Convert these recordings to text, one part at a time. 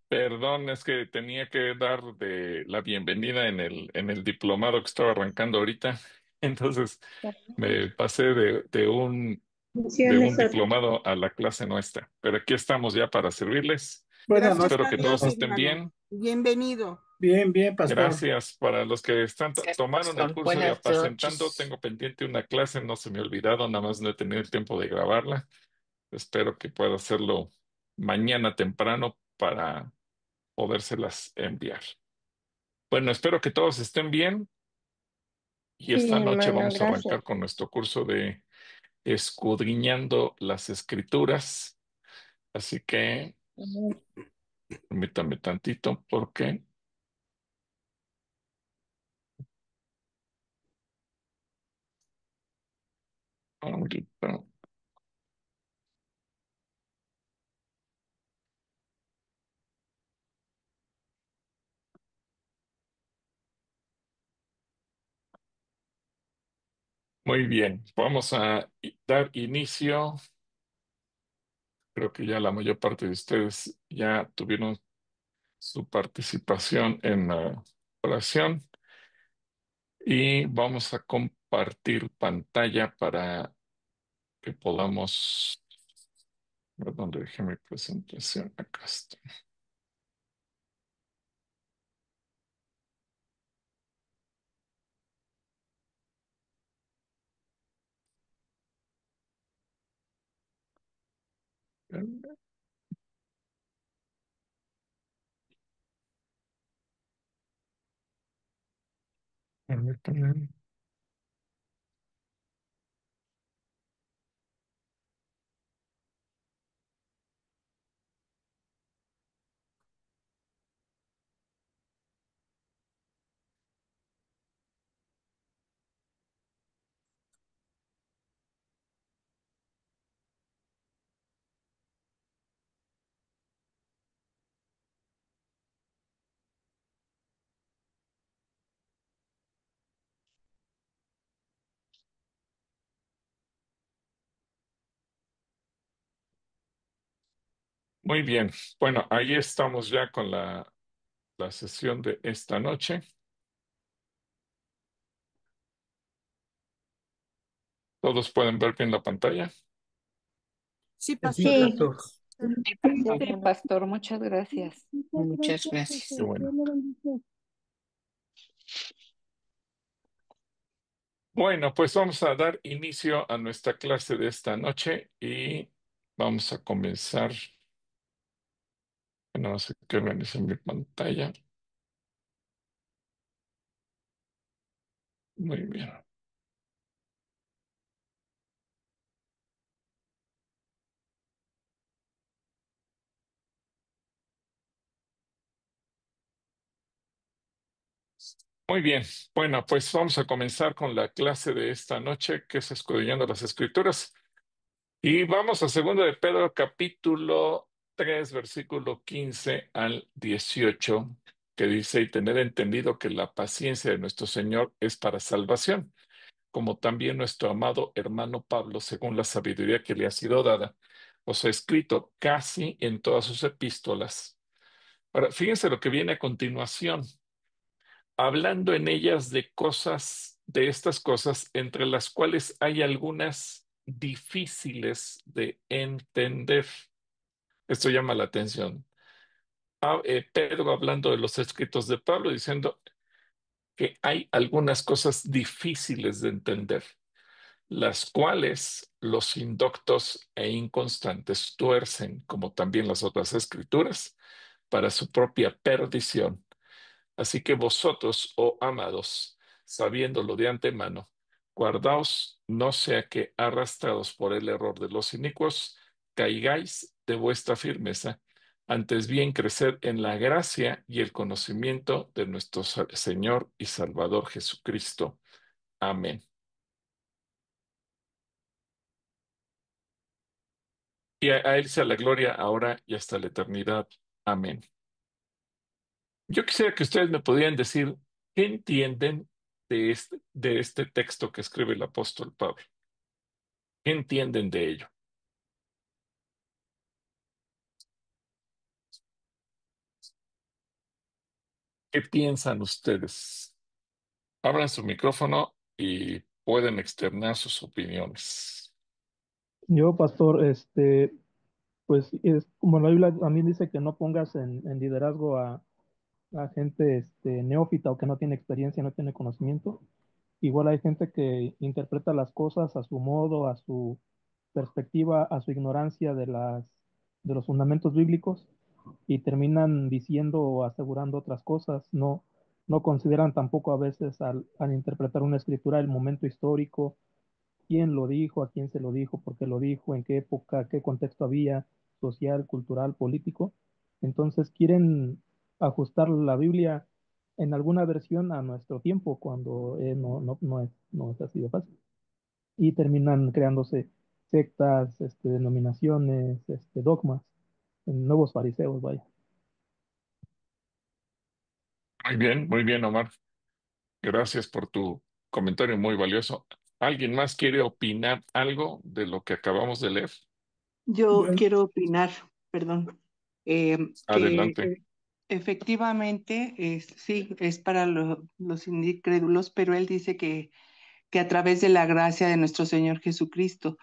Perdón, es que tenía que dar de la bienvenida en el diplomado que estaba arrancando ahorita. Entonces me pasé de un Bendiciones, Otto. diplomado a la clase nuestra. Pero aquí estamos ya para servirles. Buenas Gracias Espero noches, a que Dios, todos estén pastor. hermano. bien. Bienvenido. Bien, bien, pastor. Gracias para los que Gracias, tomaron el pastor. curso de Buenas Apacentando. noches. Tengo pendiente una clase, no se me ha olvidado, nada más no he tenido el tiempo de grabarla. Espero que pueda hacerlo mañana temprano para podérselas enviar. Bueno, espero que todos estén bien y Sí, esta noche hermano, vamos a gracias. arrancar con nuestro curso de Escudriñando las Escrituras. Así que permítame tantito porque ahorita. Muy bien, vamos a dar inicio. Creo que ya la mayor parte de ustedes ya tuvieron su participación en la oración y vamos a compartir pantalla para que podamos. ¿Dónde dejé mi presentación? Acá está. Permítanme. Muy bien, bueno, ahí estamos ya con la sesión de esta noche. ¿Todos pueden ver bien la pantalla? Sí, Sí, pastor. Sí, pastor. Sí, sí, pastor. hermano. Pastor, muchas gracias. Muchas Qué gracias. bueno. Bueno, pues vamos a dar inicio a nuestra clase de esta noche y vamos a comenzar. No sé qué organiza mi pantalla. Muy bien. Muy bien. Bueno, pues vamos a comenzar con la clase de esta noche, que es Escudriñando las Escrituras. Y vamos a segundo de Pedro, capítulo 3, versículo 15 al 18, que dice, y tener entendido que la paciencia de nuestro Señor es para salvación, como también nuestro amado hermano Pablo, según la sabiduría que le ha sido dada, os ha escrito casi en todas sus epístolas. Ahora, fíjense lo que viene a continuación, hablando en ellas de cosas, de estas cosas, entre las cuales hay algunas difíciles de entender. Esto llama la atención. Pedro hablando de los escritos de Pablo, diciendo que hay algunas cosas difíciles de entender, las cuales los indoctos e inconstantes tuercen, como también las otras escrituras, para su propia perdición. Así que vosotros, oh amados, sabiéndolo de antemano, guardaos, no sea que, arrastrados por el error de los inicuos, caigáis de vuestra firmeza, antes bien crecer en la gracia y el conocimiento de nuestro Señor y Salvador Jesucristo. Amén. Y a Él sea la gloria ahora y hasta la eternidad. Amén. Yo quisiera que ustedes me pudieran decir qué entienden de este texto que escribe el apóstol Pablo. ¿Qué entienden de ello? ¿Qué piensan ustedes? Abran su micrófono y pueden externar sus opiniones. Yo, pastor, pues es como la Biblia también dice que no pongas en liderazgo a gente neófita o que no tiene experiencia, no tiene conocimiento. Igual hay gente que interpreta las cosas a su modo, a su perspectiva, a su ignorancia de los fundamentos bíblicos y terminan diciendo o asegurando otras cosas. No consideran tampoco a veces al interpretar una escritura el momento histórico, quién lo dijo, a quién se lo dijo, por qué lo dijo, en qué época, qué contexto había, social, cultural, político. Entonces quieren ajustar la Biblia en alguna versión a nuestro tiempo, cuando no es así de fácil. Y terminan creándose sectas, denominaciones, dogmas, nuevos fariseos, vaya. Muy bien, Omar. Gracias por tu comentario muy valioso. ¿Alguien más quiere opinar algo de lo que acabamos de leer? Yo Bueno, quiero opinar, perdón, que Adelante. efectivamente sí, es para los incrédulos, pero él dice que a través de la gracia de nuestro Señor Jesucristo.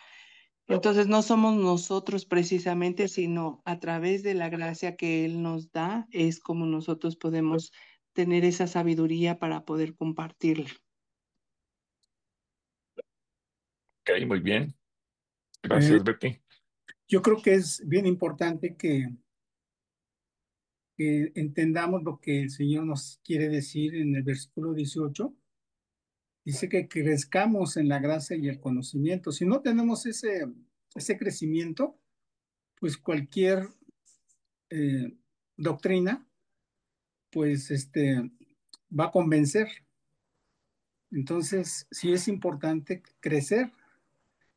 Entonces no somos nosotros precisamente, sino a través de la gracia que Él nos da, es como nosotros podemos tener esa sabiduría para poder compartirla. Ok, muy bien. eh, Gracias, Betty. yo creo que es bien importante que entendamos lo que el Señor nos quiere decir en el versículo 18. Dice que crezcamos en la gracia y el conocimiento. Si no tenemos ese crecimiento, pues cualquier eh, doctrina, pues va a convencer. Entonces, sí es importante crecer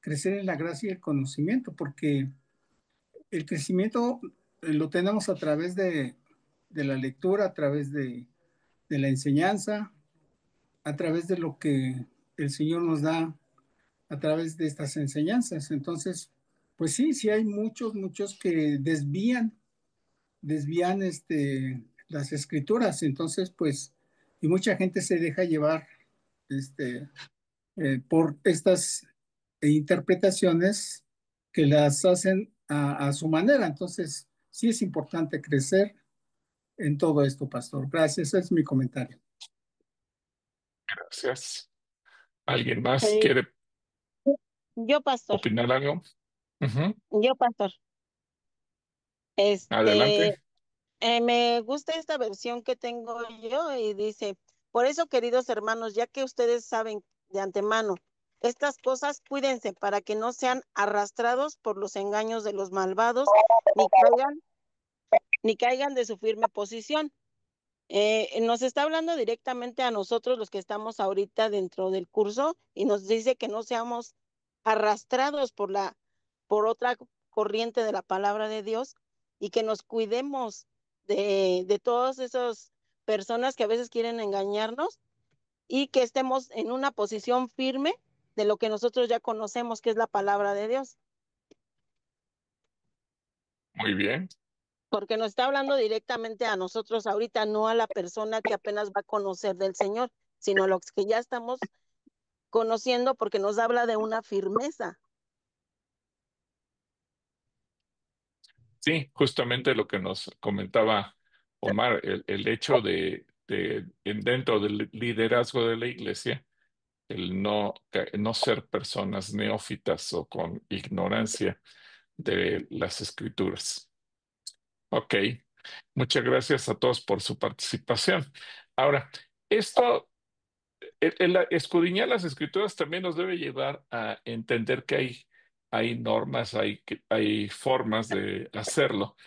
en la gracia y el conocimiento, porque el crecimiento lo tenemos a través de la lectura, a través de la enseñanza, a través de lo que el Señor nos da a través de estas enseñanzas. Entonces, pues sí, sí hay muchos que desvían las escrituras. Entonces, pues, y mucha gente se deja llevar este, por estas interpretaciones que las hacen a su manera. Entonces, sí es importante crecer en todo esto, pastor. Gracias, ese es mi comentario. Gracias. ¿Alguien más Eh, quiere yo, pastor, opinar algo? Ujú. yo, pastor, este, Adelante. me gusta esta versión que tengo yo y dice, por eso, queridos hermanos, ya que ustedes saben de antemano estas cosas, cuídense para que no sean arrastrados por los engaños de los malvados, ni caigan, ni caigan de su firme posición. Nos está hablando directamente a nosotros los que estamos ahorita dentro del curso y nos dice que no seamos arrastrados por otra corriente de la palabra de Dios y que nos cuidemos de todas esas personas que a veces quieren engañarnos y que estemos en una posición firme de lo que nosotros ya conocemos, que es la palabra de Dios. Muy bien. Porque nos está hablando directamente a nosotros ahorita, no a la persona que apenas va a conocer del Señor, sino a los que ya estamos conociendo, porque nos habla de una firmeza. Sí, justamente lo que nos comentaba Omar, el hecho dentro del liderazgo de la iglesia, el no ser personas neófitas o con ignorancia de las escrituras. Ok, muchas gracias a todos por su participación. Ahora, esto, el escudriñar las escrituras también nos debe llevar a entender que hay normas, hay formas de hacerlo.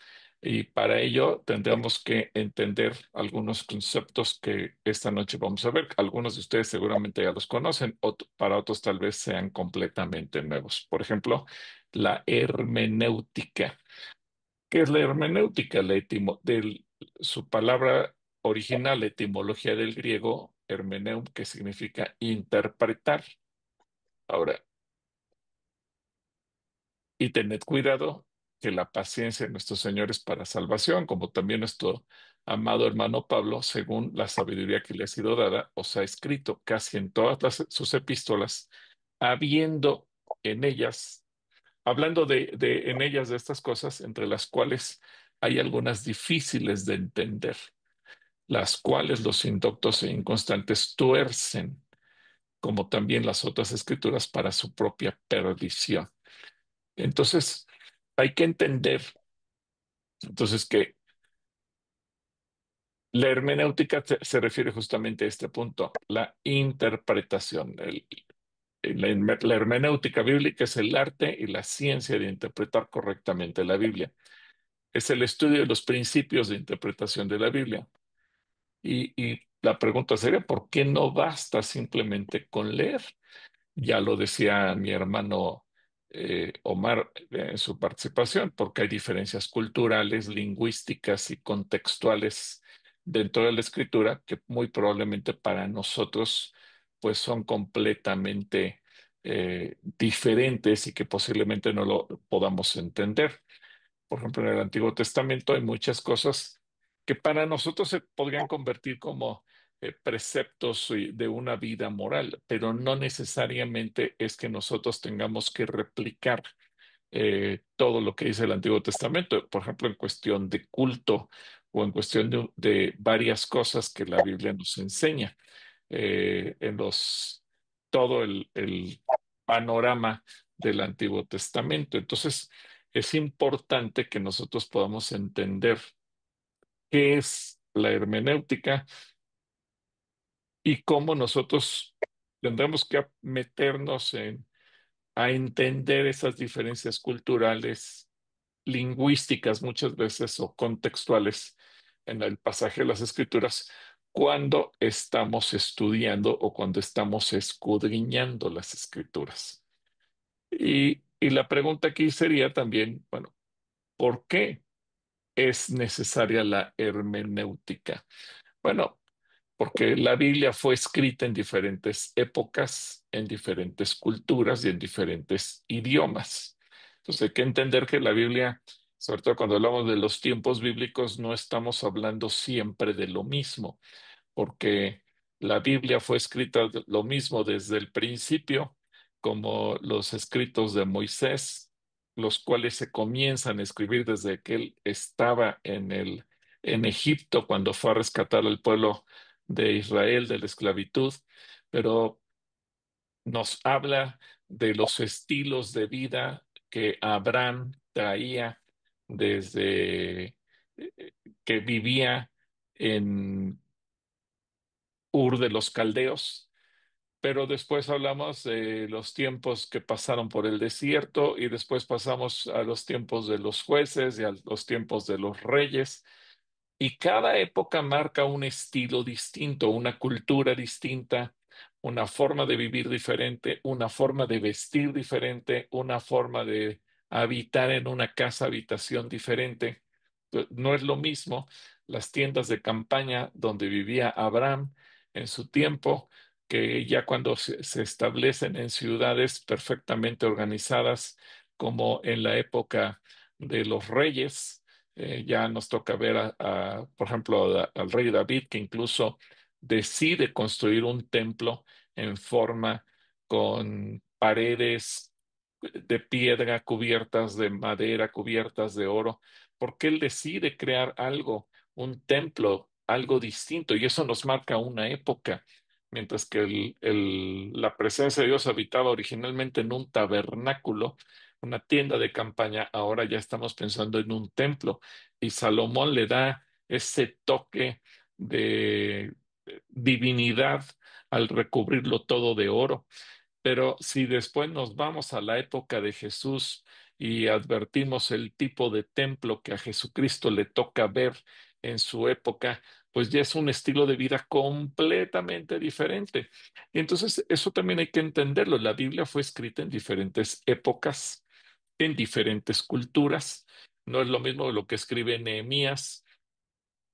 Y para ello tendremos que entender algunos conceptos que esta noche vamos a ver. Algunos de ustedes seguramente ya los conocen, para otros tal vez sean completamente nuevos. Por ejemplo, la hermenéutica. ¿Qué es la hermenéutica? Su palabra original, la etimología del griego, hermeneum, que significa interpretar. Ahora, y tened cuidado que la paciencia de nuestro Señor es para salvación, como también nuestro amado hermano Pablo, según la sabiduría que le ha sido dada, os ha escrito casi en todas sus epístolas, habiendo en ellas, hablando en ellas de estas cosas, entre las cuales hay algunas difíciles de entender, las cuales los indoctos e inconstantes tuercen, como también las otras escrituras, para su propia perdición. Entonces, hay que entender, entonces, que la hermenéutica se refiere justamente a este punto, la interpretación. La hermenéutica bíblica es el arte y la ciencia de interpretar correctamente la Biblia. Es el estudio de los principios de interpretación de la Biblia. Y la pregunta sería, ¿por qué no basta simplemente con leer? Ya lo decía mi hermano Omar en su participación, porque hay diferencias culturales, lingüísticas y contextuales dentro de la escritura que muy probablemente para nosotros pues son completamente diferentes y que posiblemente no lo podamos entender. Por ejemplo, en el Antiguo Testamento hay muchas cosas que para nosotros se podrían convertir como preceptos de una vida moral, pero no necesariamente es que nosotros tengamos que replicar todo lo que dice el Antiguo Testamento, por ejemplo, en cuestión de culto o en cuestión de varias cosas que la Biblia nos enseña, en todo el panorama del Antiguo Testamento. Entonces, es importante que nosotros podamos entender qué es la hermenéutica y cómo nosotros tendremos que meternos a entender esas diferencias culturales, lingüísticas muchas veces o contextuales en el pasaje de las Escrituras cuando estamos estudiando o cuando estamos escudriñando las Escrituras. Y la pregunta aquí sería también, bueno, ¿por qué es necesaria la hermenéutica? Bueno, porque la Biblia fue escrita en diferentes épocas, en diferentes culturas y en diferentes idiomas. Entonces hay que entender que la Biblia, sobre todo cuando hablamos de los tiempos bíblicos, no estamos hablando siempre de lo mismo, porque la Biblia fue escrita lo mismo desde el principio, como los escritos de Moisés, los cuales se comienzan a escribir desde que él estaba en Egipto cuando fue a rescatar al pueblo de Israel de la esclavitud, pero nos habla de los estilos de vida que Abraham traía desde que vivía en Ur de los Caldeos, pero después hablamos de los tiempos que pasaron por el desierto y después pasamos a los tiempos de los jueces y a los tiempos de los reyes. Y cada época marca un estilo distinto, una cultura distinta, una forma de vivir diferente, una forma de vestir diferente, una forma de habitar en una casa habitación diferente. No es lo mismo las tiendas de campaña donde vivía Abraham en su tiempo, que ya cuando se establecen en ciudades perfectamente organizadas, como en la época de los reyes. Ya nos toca ver, por ejemplo, al rey David, que incluso decide construir un templo en forma con paredes de piedra cubiertas de madera, cubiertas de oro, porque él decide crear algo, un templo, algo distinto, y eso nos marca una época. Mientras que la presencia de Dios habitaba originalmente en un tabernáculo, una tienda de campaña, ahora ya estamos pensando en un templo. Y Salomón le da ese toque de divinidad al recubrirlo todo de oro. Pero si después nos vamos a la época de Jesús y advertimos el tipo de templo que a Jesucristo le toca ver en su época, pues ya es un estilo de vida completamente diferente. Y entonces eso también hay que entenderlo. La Biblia fue escrita en diferentes épocas, en diferentes culturas. No es lo mismo lo que escribe Nehemías,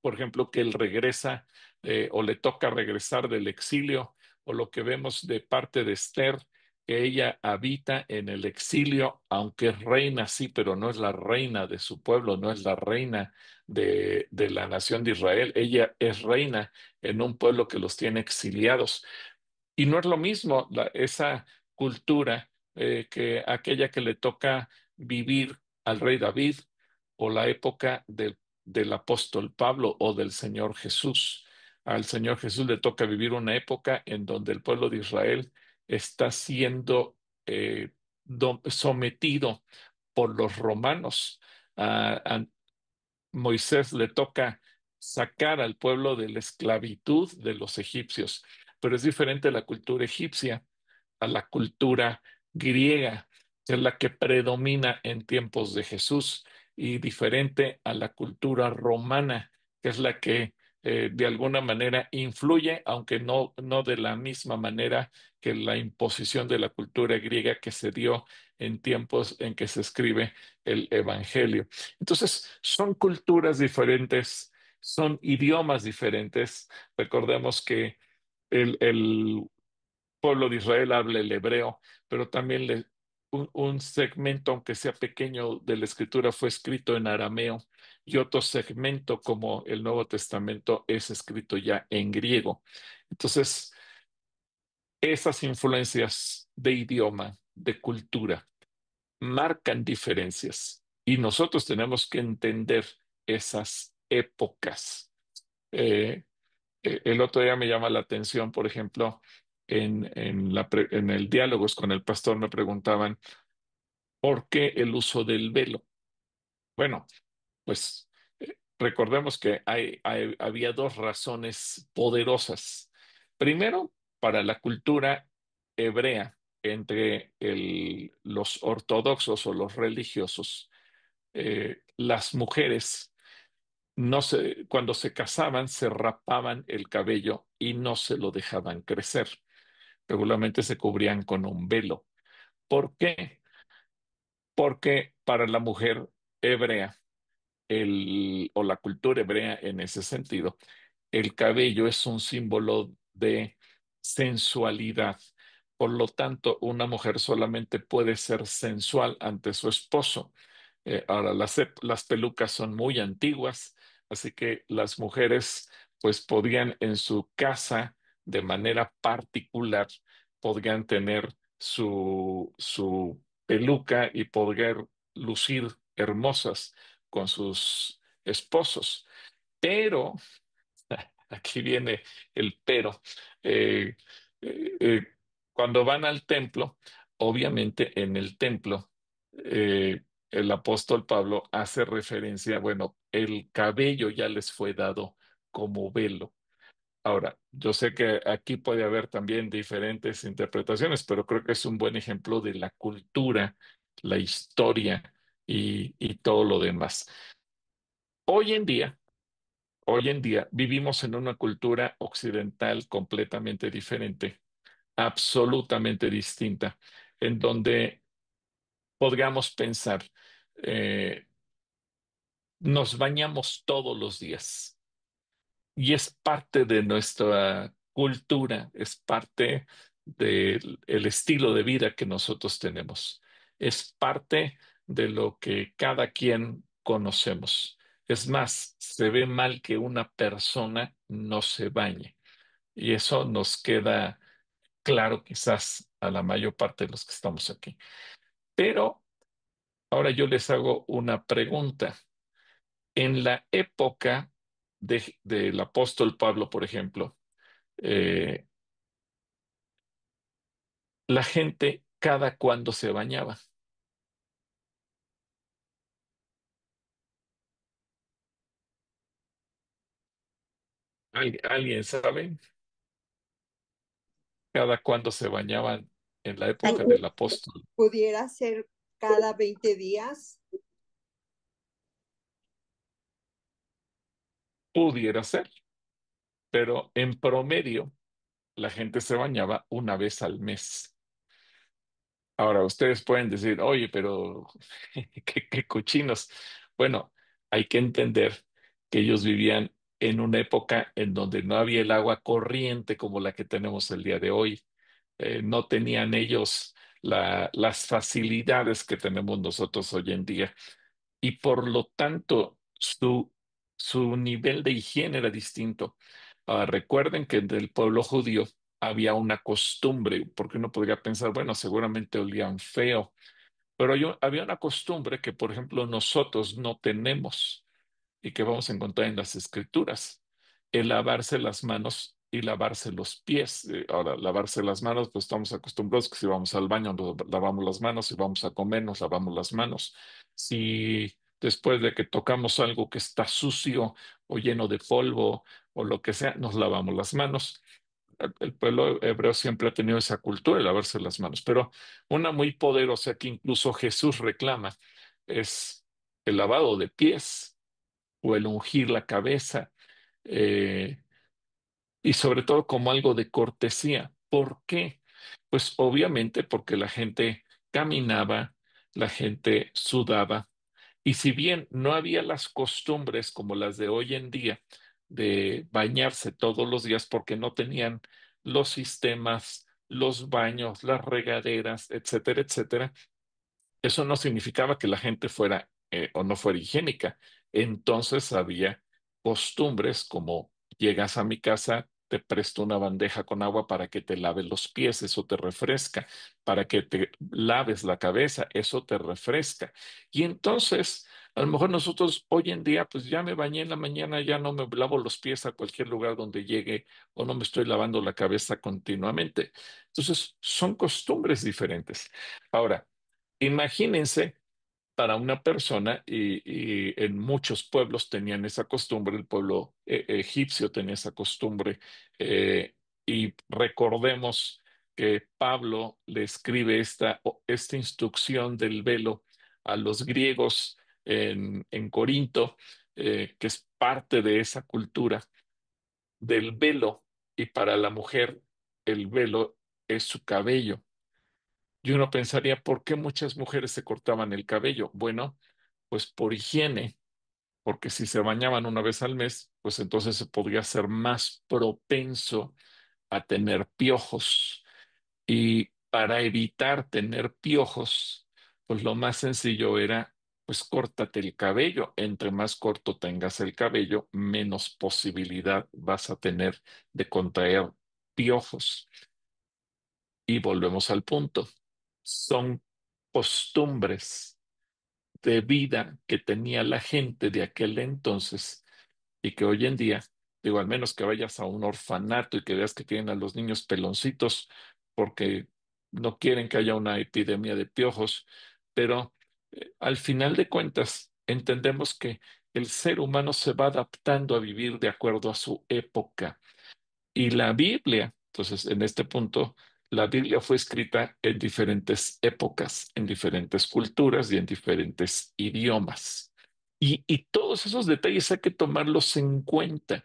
por ejemplo, que él regresa o le toca regresar del exilio, o lo que vemos de parte de Esther, que ella habita en el exilio, aunque es reina, sí, pero no es la reina de su pueblo, no es la reina de la nación de Israel. Ella es reina en un pueblo que los tiene exiliados. Y no es lo mismo esa cultura que aquella que le toca vivir al rey David o la época del apóstol Pablo o del Señor Jesús. Al Señor Jesús le toca vivir una época en donde el pueblo de Israel está siendo sometido por los romanos. A Moisés le toca sacar al pueblo de la esclavitud de los egipcios, pero es diferente la cultura egipcia a la cultura griega, que es la que predomina en tiempos de Jesús, y diferente a la cultura romana, que es la que de alguna manera influye, aunque no de la misma manera que la imposición de la cultura griega que se dio en tiempos en que se escribe el Evangelio. Entonces, son culturas diferentes, son idiomas diferentes. Recordemos que el pueblo de Israel habla el hebreo, pero también un segmento, aunque sea pequeño, de la escritura fue escrito en arameo y otro segmento, como el Nuevo Testamento, es escrito ya en griego. Entonces, esas influencias de idioma, de cultura, marcan diferencias y nosotros tenemos que entender esas épocas. Eh, el otro día me llama la atención, por ejemplo, en el diálogos con el pastor me preguntaban, ¿por qué el uso del velo? Bueno, pues recordemos que había dos razones poderosas. Primero, para la cultura hebrea, entre los ortodoxos o los religiosos, las mujeres cuando se casaban, se rapaban el cabello y no se lo dejaban crecer. Regularmente se cubrían con un velo. ¿Por qué? Porque para la mujer hebrea, o la cultura hebrea en ese sentido, el cabello es un símbolo de sensualidad. Por lo tanto, una mujer solamente puede ser sensual ante su esposo. Ahora, las pelucas son muy antiguas, así que las mujeres pues podían en su casa de manera particular, podrían tener su peluca y poder lucir hermosas con sus esposos. Pero, aquí viene el pero, eh, eh, eh, cuando van al templo, obviamente en el templo, el apóstol Pablo hace referencia, bueno, el cabello ya les fue dado como velo. Ahora, yo sé que aquí puede haber también diferentes interpretaciones, pero creo que es un buen ejemplo de la cultura, la historia y todo lo demás. Hoy en día, Hoy en día vivimos en una cultura occidental completamente diferente, absolutamente distinta, en donde podríamos pensar, eh, nos bañamos todos los días y es parte de nuestra cultura, es parte del el estilo de vida que nosotros tenemos, es parte de lo que cada quien conocemos. Es más, se ve mal que una persona no se bañe. Y eso nos queda claro quizás a la mayor parte de los que estamos aquí. Pero ahora yo les hago una pregunta. En la época del apóstol Pablo, por ejemplo, eh, la gente cada cuando se bañaba. ¿Alguien sabe cada cuando se bañaban en la Ay, época del apóstol? pudiera ser cada 20 días. Pudiera ser, pero en promedio la gente se bañaba una vez al mes. Ahora, ustedes pueden decir, oye, pero qué cochinos. Bueno, hay que entender que ellos vivían en una época en donde no había el agua corriente como la que tenemos el día de hoy. No tenían ellos las facilidades que tenemos nosotros hoy en día. Y por lo tanto, su nivel de higiene era distinto. Recuerden que del pueblo judío había una costumbre, porque uno podría pensar, bueno, seguramente olían feo, pero había una costumbre que, por ejemplo, nosotros no tenemos y que vamos a encontrar en las escrituras, el lavarse las manos y lavarse los pies. Ahora, lavarse las manos, pues estamos acostumbrados que si vamos al baño nos lavamos las manos, si vamos a comer nos lavamos las manos. Si después de que tocamos algo que está sucio o lleno de polvo o lo que sea, nos lavamos las manos. El pueblo hebreo siempre ha tenido esa cultura de lavarse las manos, pero una muy poderosa que incluso Jesús reclama es el lavado de pies o el ungir la cabeza, eh, y sobre todo como algo de cortesía. ¿Por qué? Pues obviamente porque la gente caminaba, la gente sudaba, y si bien no había las costumbres como las de hoy en día de bañarse todos los días porque no tenían los sistemas, los baños, las regaderas, etcétera, etcétera, eso no significaba que la gente fuera o no fuera higiénica. Entonces había costumbres como llegas a mi casa, te presto una bandeja con agua para que te laves los pies, eso te refresca, para que te laves la cabeza, eso te refresca. Y entonces, a lo mejor nosotros hoy en día, pues ya me bañé en la mañana, ya no me lavo los pies a cualquier lugar donde llegue o no me estoy lavando la cabeza continuamente. Entonces, son costumbres diferentes. Ahora, imagínense para una persona, y en muchos pueblos tenían esa costumbre, el pueblo egipcio tenía esa costumbre, eh, y recordemos que Pablo le escribe esta instrucción del velo a los griegos en Corinto, que es parte de esa cultura del velo, y para la mujer el velo es su cabello. Y uno pensaría, ¿por qué muchas mujeres se cortaban el cabello? Bueno, pues por higiene, porque si se bañaban una vez al mes, pues entonces se podría ser más propenso a tener piojos. Y para evitar tener piojos, pues lo más sencillo era, pues córtate el cabello. Entre más corto tengas el cabello, menos posibilidad vas a tener de contraer piojos. Y volvemos al punto. Son costumbres de vida que tenía la gente de aquel entonces y que hoy en día, digo, al menos que vayas a un orfanato y que veas que tienen a los niños peloncitos porque no quieren que haya una epidemia de piojos, pero al final de cuentas entendemos que el ser humano se va adaptando a vivir de acuerdo a su época. Y la Biblia, entonces, en este punto, la Biblia fue escrita en diferentes épocas, en diferentes culturas y en diferentes idiomas. Y todos esos detalles hay que tomarlos en cuenta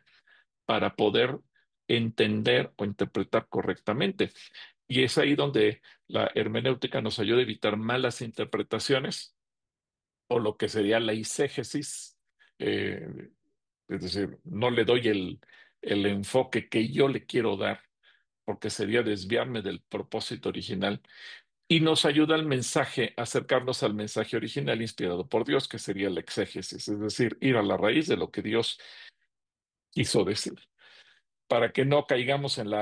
para poder entender o interpretar correctamente. Y es ahí donde la hermenéutica nos ayuda a evitar malas interpretaciones o lo que sería la eisegesis. eh, es decir, no le doy el enfoque que yo le quiero dar porque sería desviarme del propósito original. Y nos ayuda al mensaje, acercarnos al mensaje original inspirado por Dios, que sería la exégesis, es decir, ir a la raíz de lo que Dios quiso decir, para que no caigamos en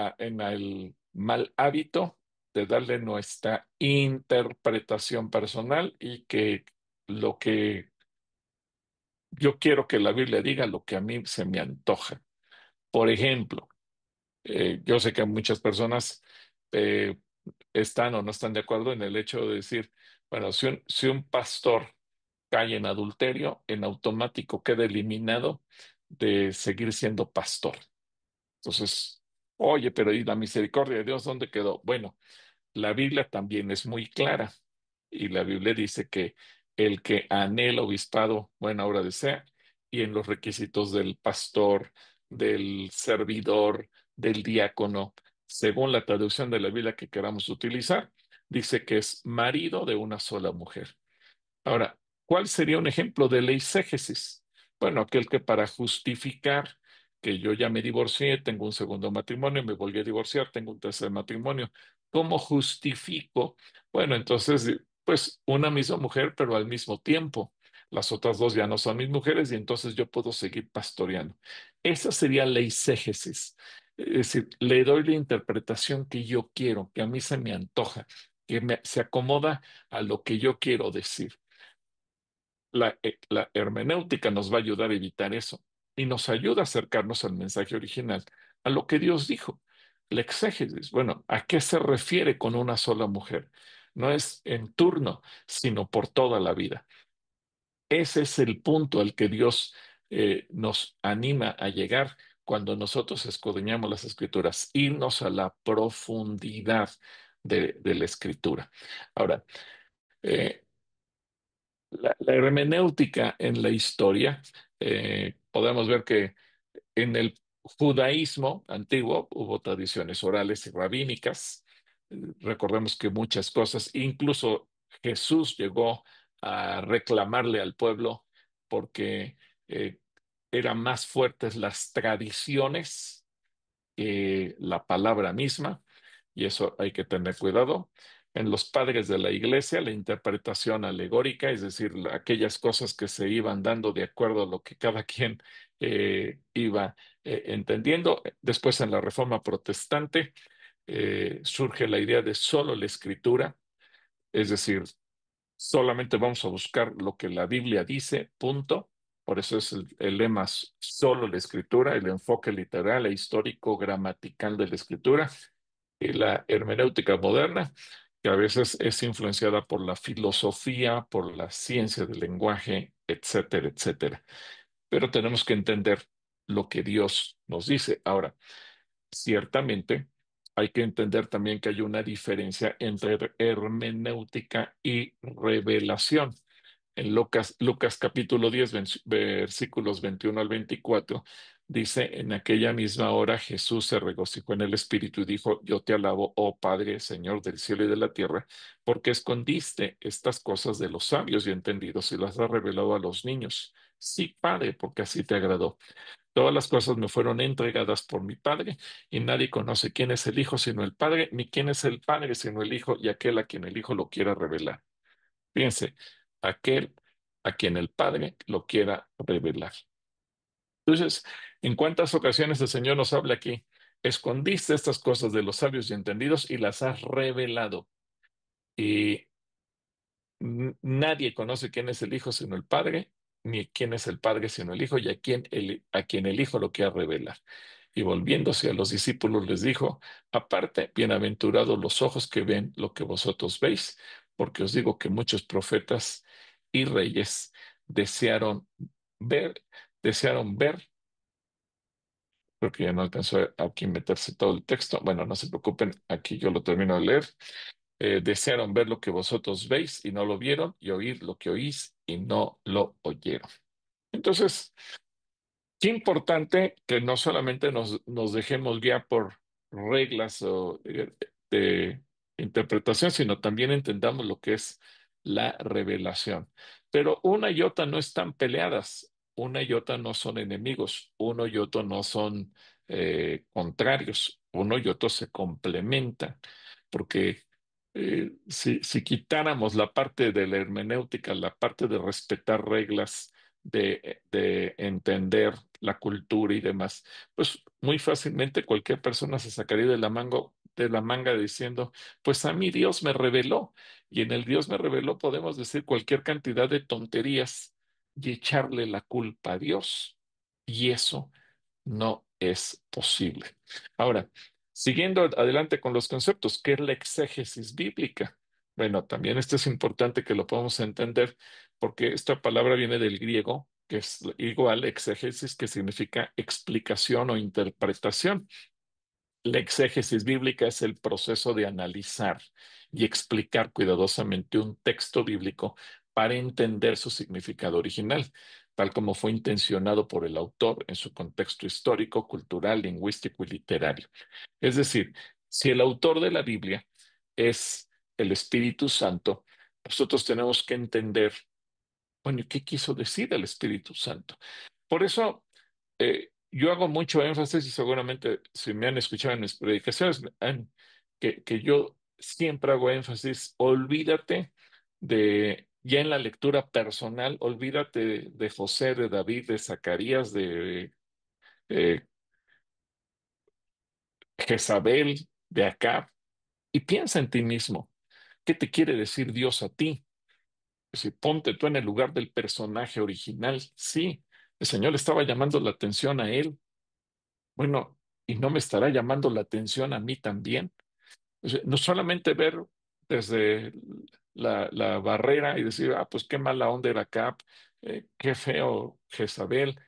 el mal hábito de darle nuestra interpretación personal y que lo que yo quiero que la Biblia diga, lo que a mí se me antoja. Por ejemplo, yo sé que muchas personas eh, están o no están de acuerdo en el hecho de decir, bueno, si un pastor cae en adulterio, en automático queda eliminado de seguir siendo pastor. Entonces, oye, pero ¿y la misericordia de Dios dónde quedó? Bueno, la Biblia también es muy clara y la Biblia dice que el que anhela obispado, buena obra desea, y en los requisitos del pastor, del servidor, del diácono, según la traducción de la Biblia que queramos utilizar, dice que es marido de una sola mujer. Ahora, ¿cuál sería un ejemplo de la eisegesis? Bueno, aquel que para justificar que yo ya me divorcié, tengo un segundo matrimonio, me volví a divorciar, tengo un tercer matrimonio, ¿Cómo justifico? Bueno, entonces, pues una misma mujer, pero al mismo tiempo. Las otras dos ya no son mis mujeres y entonces yo puedo seguir pastoreando. Esa sería la eisegesis. Es decir, le doy la interpretación que yo quiero, que a mí se me antoja, se acomoda a lo que yo quiero decir. La hermenéutica nos va a ayudar a evitar eso y nos ayuda a acercarnos al mensaje original, a lo que Dios dijo. La exégesis, bueno, ¿a qué se refiere con una sola mujer? No es en turno, sino por toda la vida. Ese es el punto al que Dios nos anima a llegar cuando nosotros escudriñamos las escrituras, irnos a la profundidad de la escritura. Ahora, eh, la hermenéutica en la historia, podemos ver que en el judaísmo antiguo hubo tradiciones orales y rabínicas. Recordemos que muchas cosas, incluso Jesús llegó a reclamarle al pueblo porque eh, eran más fuertes las tradiciones la palabra misma, y eso hay que tener cuidado. En los padres de la iglesia, la interpretación alegórica, es decir, aquellas cosas que se iban dando de acuerdo a lo que cada quien iba entendiendo. Después, en la Reforma Protestante, surge la idea de solo la escritura, es decir, solamente vamos a buscar lo que la Biblia dice, punto. Por eso es el lema solo la escritura, el enfoque literal e histórico gramatical de la escritura y la hermenéutica moderna, que a veces es influenciada por la filosofía, por la ciencia del lenguaje, etcétera, etcétera. Pero tenemos que entender lo que Dios nos dice. Ahora, ciertamente, hay que entender también que hay una diferencia entre hermenéutica y revelación. En Lucas capítulo 10, versículos 21 al 24, dice, en aquella misma hora Jesús se regocijó en el Espíritu y dijo, yo te alabo, oh Padre, Señor del cielo y de la tierra, porque escondiste estas cosas de los sabios y entendidos y las has revelado a los niños. Sí, Padre, porque así te agradó. Todas las cosas me fueron entregadas por mi Padre, y nadie conoce quién es el Hijo sino el Padre, ni quién es el Padre sino el Hijo, y aquel a quien el Hijo lo quiera revelar. Fíjense, aquel a quien el Padre lo quiera revelar. Entonces, ¿en cuántas ocasiones el Señor nos habla aquí? Escondiste estas cosas de los sabios y entendidos y las has revelado. Y nadie conoce quién es el Hijo sino el Padre, ni quién es el Padre sino el Hijo, y a quien el Hijo lo quiera revelar. Y volviéndose a los discípulos les dijo, aparte, bienaventurados los ojos que ven lo que vosotros veis, porque os digo que muchos profetas y reyes desearon ver, desearon ver, porque ya no alcanzó aquí meterse todo el texto. Bueno, no se preocupen, aquí yo lo termino de leer. Desearon ver lo que vosotros veis y no lo vieron, y oír lo que oís y no lo oyeron. Entonces, qué importante que no solamente nos dejemos guiar por reglas de interpretación, sino también entendamos lo que es la revelación. Pero una y otra no están peleadas, una y otra no son enemigos, uno y otro no son contrarios, uno y otro se complementan, porque si quitáramos la parte de la hermenéutica, la parte de respetar reglas, de entender la cultura y demás, pues muy fácilmente cualquier persona se sacaría de la manga diciendo, pues a mí Dios me reveló, y en el Dios me reveló podemos decir cualquier cantidad de tonterías y echarle la culpa a Dios. Y eso no es posible. Ahora, siguiendo adelante con los conceptos, ¿qué es la exégesis bíblica? Bueno, también esto es importante que lo podamos entender porque esta palabra viene del griego, que es igual exégesis, que significa explicación o interpretación. La exégesis bíblica es el proceso de analizar y explicar cuidadosamente un texto bíblico para entender su significado original, tal como fue intencionado por el autor en su contexto histórico, cultural, lingüístico y literario. Es decir, si el autor de la Biblia es el Espíritu Santo, nosotros tenemos que entender, bueno, ¿qué quiso decir el Espíritu Santo? Por eso yo hago mucho énfasis y seguramente si me han escuchado en mis predicaciones, que yo siempre hago énfasis, olvídate ya en la lectura personal, olvídate de José, de David, de Zacarías, de eh, Jezabel, de Acab, y piensa en ti mismo. ¿Qué te quiere decir Dios a ti? Si ponte tú en el lugar del personaje original, sí, el Señor le estaba llamando la atención a él. Bueno, ¿y no me estará llamando la atención a mí también? O sea, no solamente ver desde la barrera y decir, ah, pues qué mala onda era Cap, qué feo Jezabel,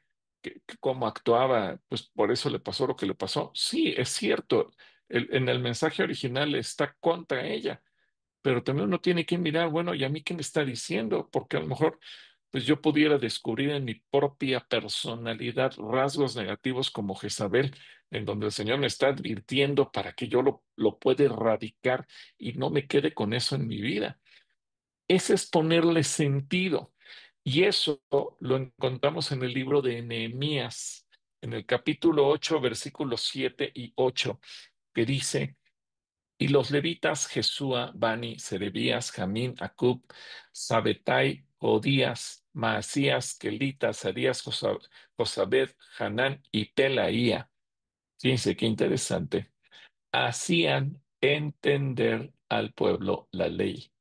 cómo actuaba, pues por eso le pasó lo que le pasó. Sí, es cierto, en el mensaje original está contra ella, pero también uno tiene que mirar, bueno, ¿y a mí qué me está diciendo? Porque a lo mejor, pues yo pudiera descubrir en mi propia personalidad rasgos negativos como Jezabel, en donde el Señor me está advirtiendo para que yo lo pueda erradicar y no me quede con eso en mi vida. Ese es ponerle sentido. Y eso lo encontramos en el libro de Nehemías, en el capítulo 8, versículos 7 y 8, que dice: y los levitas Jesúa, Bani, Serebías, Jamín, Acub, Sabetai, Odías, Maasías, Kelita, Sadías, Josabed, Hanán y Pelaía. Fíjense qué interesante. Hacían entender al pueblo la ley.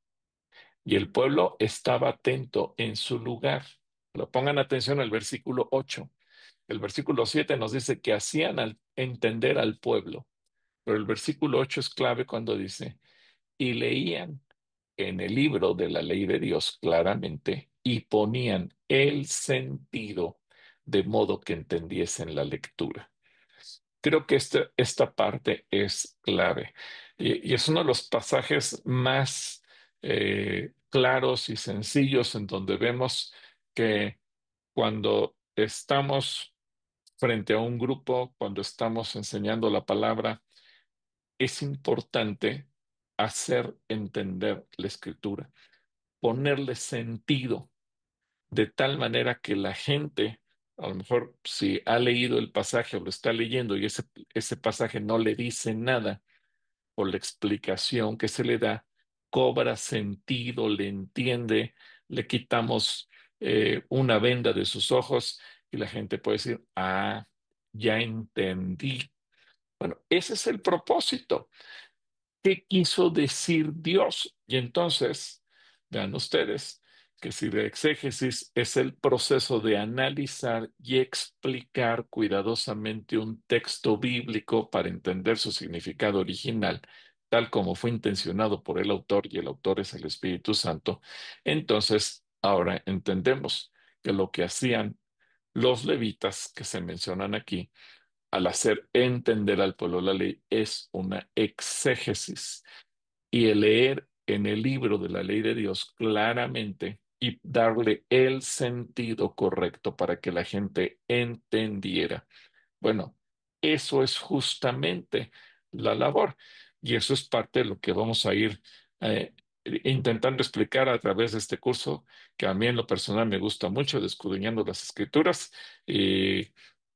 Y el pueblo estaba atento en su lugar. Pero pongan atención al versículo 8. El versículo 7 nos dice que hacían entender al pueblo. Pero el versículo 8 es clave cuando dice: y leían en el libro de la ley de Dios claramente y ponían el sentido de modo que entendiesen la lectura. Creo que esta parte es clave y es uno de los pasajes más claros y sencillos en donde vemos que cuando estamos frente a un grupo, cuando estamos enseñando la palabra, es importante hacer entender la escritura, ponerle sentido, de tal manera que la gente, a lo mejor si ha leído el pasaje o lo está leyendo y ese pasaje no le dice nada, por la explicación que se le da, cobra sentido, le entiende, le quitamos una venda de sus ojos y la gente puede decir, ah, ya entendí. Bueno, ese es el propósito. ¿Qué quiso decir Dios? Y entonces, vean ustedes que si de exégesis es el proceso de analizar y explicar cuidadosamente un texto bíblico para entender su significado original, tal como fue intencionado por el autor, y el autor es el Espíritu Santo, entonces ahora entendemos que lo que hacían los levitas que se mencionan aquí, al hacer entender al pueblo la ley, es una exégesis y el leer en el libro de la ley de Dios claramente y darle el sentido correcto para que la gente entendiera. Bueno, eso es justamente la labor y eso es parte de lo que vamos a ir intentando explicar a través de este curso, que a mí en lo personal me gusta mucho, de Escudriñando las Escrituras, y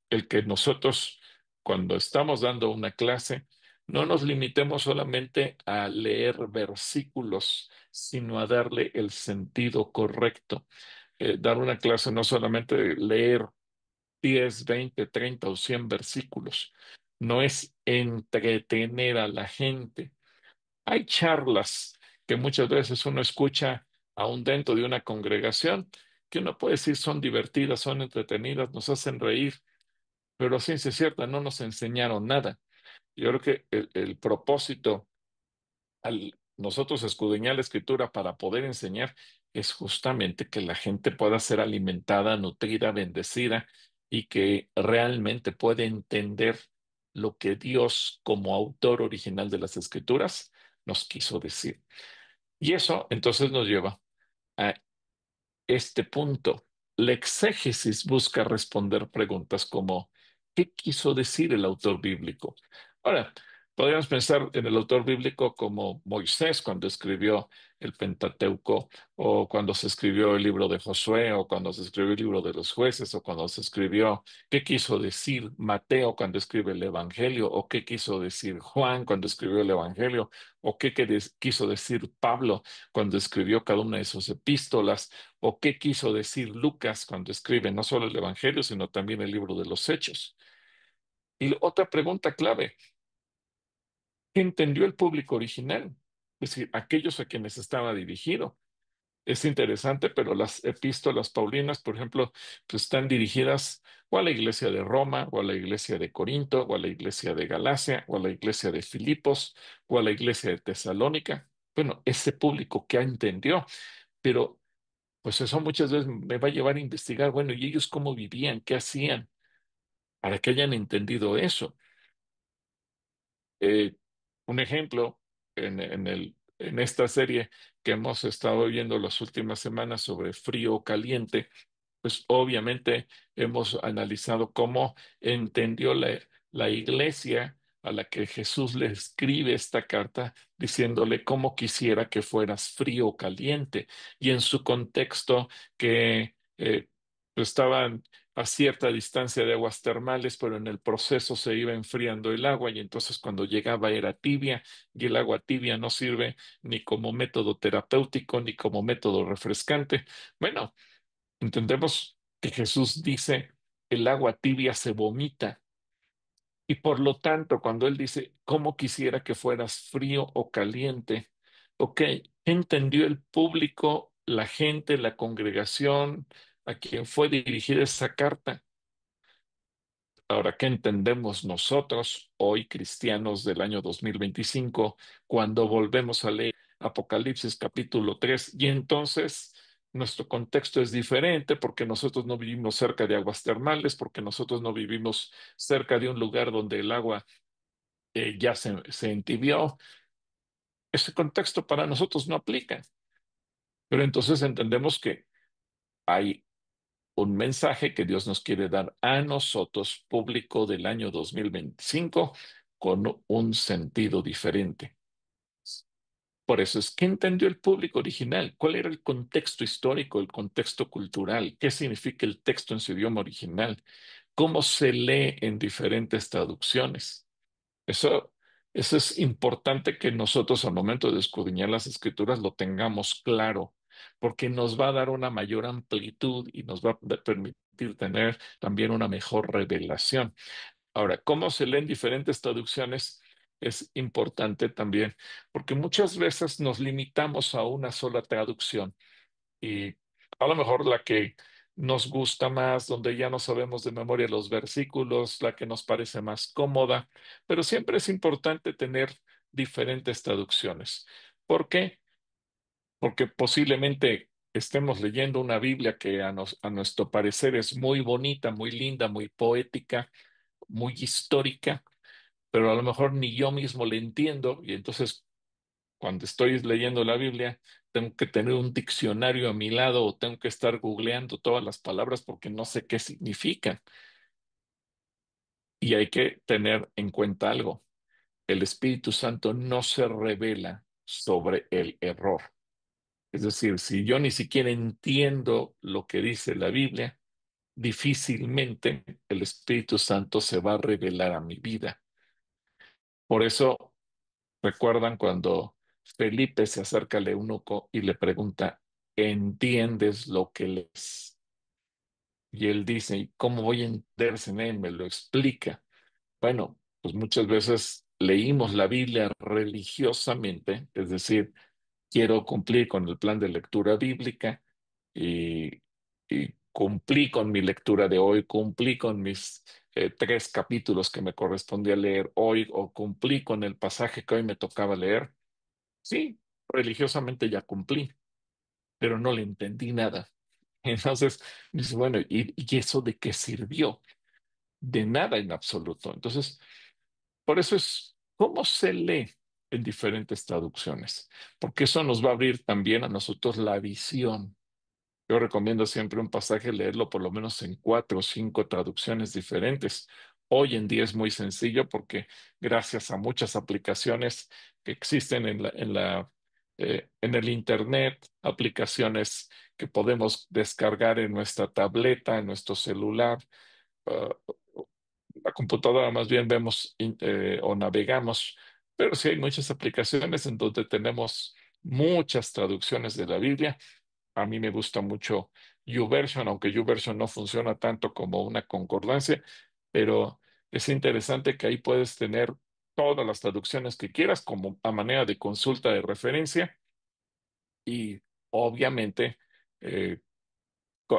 el que nosotros, cuando estamos dando una clase, no nos limitemos solamente a leer versículos, sino a darle el sentido correcto. Dar una clase no solamente leer 10, 20, 30 o 100 versículos, no es entretener a la gente. Hay charlas que muchas veces uno escucha aún dentro de una congregación, que uno puede decir son divertidas, son entretenidas, nos hacen reír, pero a ciencia cierta no nos enseñaron nada. Yo creo que el propósito al nosotros escudriñar la escritura para poder enseñar es justamente que la gente pueda ser alimentada, nutrida, bendecida y que realmente pueda entender lo que Dios, como autor original de las escrituras, nos quiso decir. Y eso entonces nos lleva a este punto. La exégesis busca responder preguntas como: ¿qué quiso decir el autor bíblico? Ahora, Podríamos pensar en el autor bíblico como Moisés cuando escribió el Pentateuco, o cuando se escribió el libro de Josué, o cuando se escribió el libro de los jueces, o cuando se escribió qué quiso decir Mateo cuando escribe el Evangelio, o qué quiso decir Juan cuando escribió el Evangelio, o quiso decir Pablo cuando escribió cada una de sus epístolas, o qué quiso decir Lucas cuando escribe no solo el Evangelio, sino también el libro de los Hechos. Y otra pregunta clave: ¿qué entendió el público original? Es decir, aquellos a quienes estaba dirigido. Es interesante, pero las epístolas paulinas, por ejemplo, pues están dirigidas o a la iglesia de Roma, o a la iglesia de Corinto, o a la iglesia de Galacia, o a la iglesia de Filipos, o a la iglesia de Tesalónica. Bueno, ese público que entendió, pero pues eso muchas veces me va a llevar a investigar, bueno, ¿y ellos cómo vivían? ¿Qué hacían? Para que hayan entendido eso. Eh, un ejemplo, en esta serie que hemos estado viendo las últimas semanas sobre frío o caliente, pues obviamente hemos analizado cómo entendió la iglesia a la que Jesús le escribe esta carta diciéndole cómo quisiera que fueras frío o caliente. Y en su contexto que pues, estaban a cierta distancia de aguas termales, pero en el proceso se iba enfriando el agua y entonces cuando llegaba era tibia, y el agua tibia no sirve ni como método terapéutico ni como método refrescante. Bueno, entendemos que Jesús dice, el agua tibia se vomita. Y por lo tanto, cuando Él dice, ¿cómo quisiera que fueras frío o caliente? Ok, ¿qué entendió el público, la gente, la congregación a quien fue dirigida esa carta? Ahora, ¿qué entendemos nosotros, hoy cristianos del año 2025, cuando volvemos a leer Apocalipsis capítulo 3? Y entonces nuestro contexto es diferente porque nosotros no vivimos cerca de aguas termales, porque nosotros no vivimos cerca de un lugar donde el agua ya se entibió. Ese contexto para nosotros no aplica. Pero entonces entendemos que hay un mensaje que Dios nos quiere dar a nosotros, público del año 2025, con un sentido diferente. Por eso es que entendió el público original, cuál era el contexto histórico, el contexto cultural, qué significa el texto en su idioma original, cómo se lee en diferentes traducciones. Eso, eso es importante que nosotros al momento de escudriñar las escrituras lo tengamos claro, porque nos va a dar una mayor amplitud y nos va a permitir tener también una mejor revelación. Ahora, cómo se leen diferentes traducciones es importante también, porque muchas veces nos limitamos a una sola traducción y a lo mejor la que nos gusta más, donde ya no sabemos de memoria los versículos, la que nos parece más cómoda, pero siempre es importante tener diferentes traducciones. ¿Por qué? Porque posiblemente estemos leyendo una Biblia que a nuestro parecer es muy bonita, muy linda, muy poética, muy histórica, pero a lo mejor ni yo mismo le entiendo y entonces cuando estoy leyendo la Biblia, tengo que tener un diccionario a mi lado o tengo que estar googleando todas las palabras porque no sé qué significan. Y hay que tener en cuenta algo. El Espíritu Santo no se revela sobre el error. Es decir, si yo ni siquiera entiendo lo que dice la Biblia, difícilmente el Espíritu Santo se va a revelar a mi vida. Por eso, ¿recuerdan cuando Felipe se acerca al eunuco y le pregunta, ¿entiendes lo que lees? Y él dice, ¿y cómo voy a entender si nadie me lo explica? Bueno, pues muchas veces leímos la Biblia religiosamente, es decir, quiero cumplir con el plan de lectura bíblica y, y cumplí con mi lectura de hoy, cumplí con mis 3 capítulos que me correspondía leer hoy o cumplí con el pasaje que hoy me tocaba leer. Sí, religiosamente ya cumplí, pero no le entendí nada. Entonces, dice, bueno, ¿y eso de qué sirvió? De nada en absoluto. Entonces, por eso es cómo se lee en diferentes traducciones, porque eso nos va a abrir también a nosotros la visión. Yo recomiendo siempre un pasaje leerlo por lo menos en 4 o 5 traducciones diferentes, Hoy en día es muy sencillo porque gracias a muchas aplicaciones que existen en el Internet, aplicaciones que podemos descargar en nuestra tableta, en nuestro celular, ah, la computadora más bien vemos o navegamos, pero sí hay muchas aplicaciones en donde tenemos muchas traducciones de la Biblia. A mí me gusta mucho YouVersion, aunque YouVersion no funciona tanto como una concordancia, pero es interesante que ahí puedes tener todas las traducciones que quieras como a manera de consulta de referencia y obviamente eh,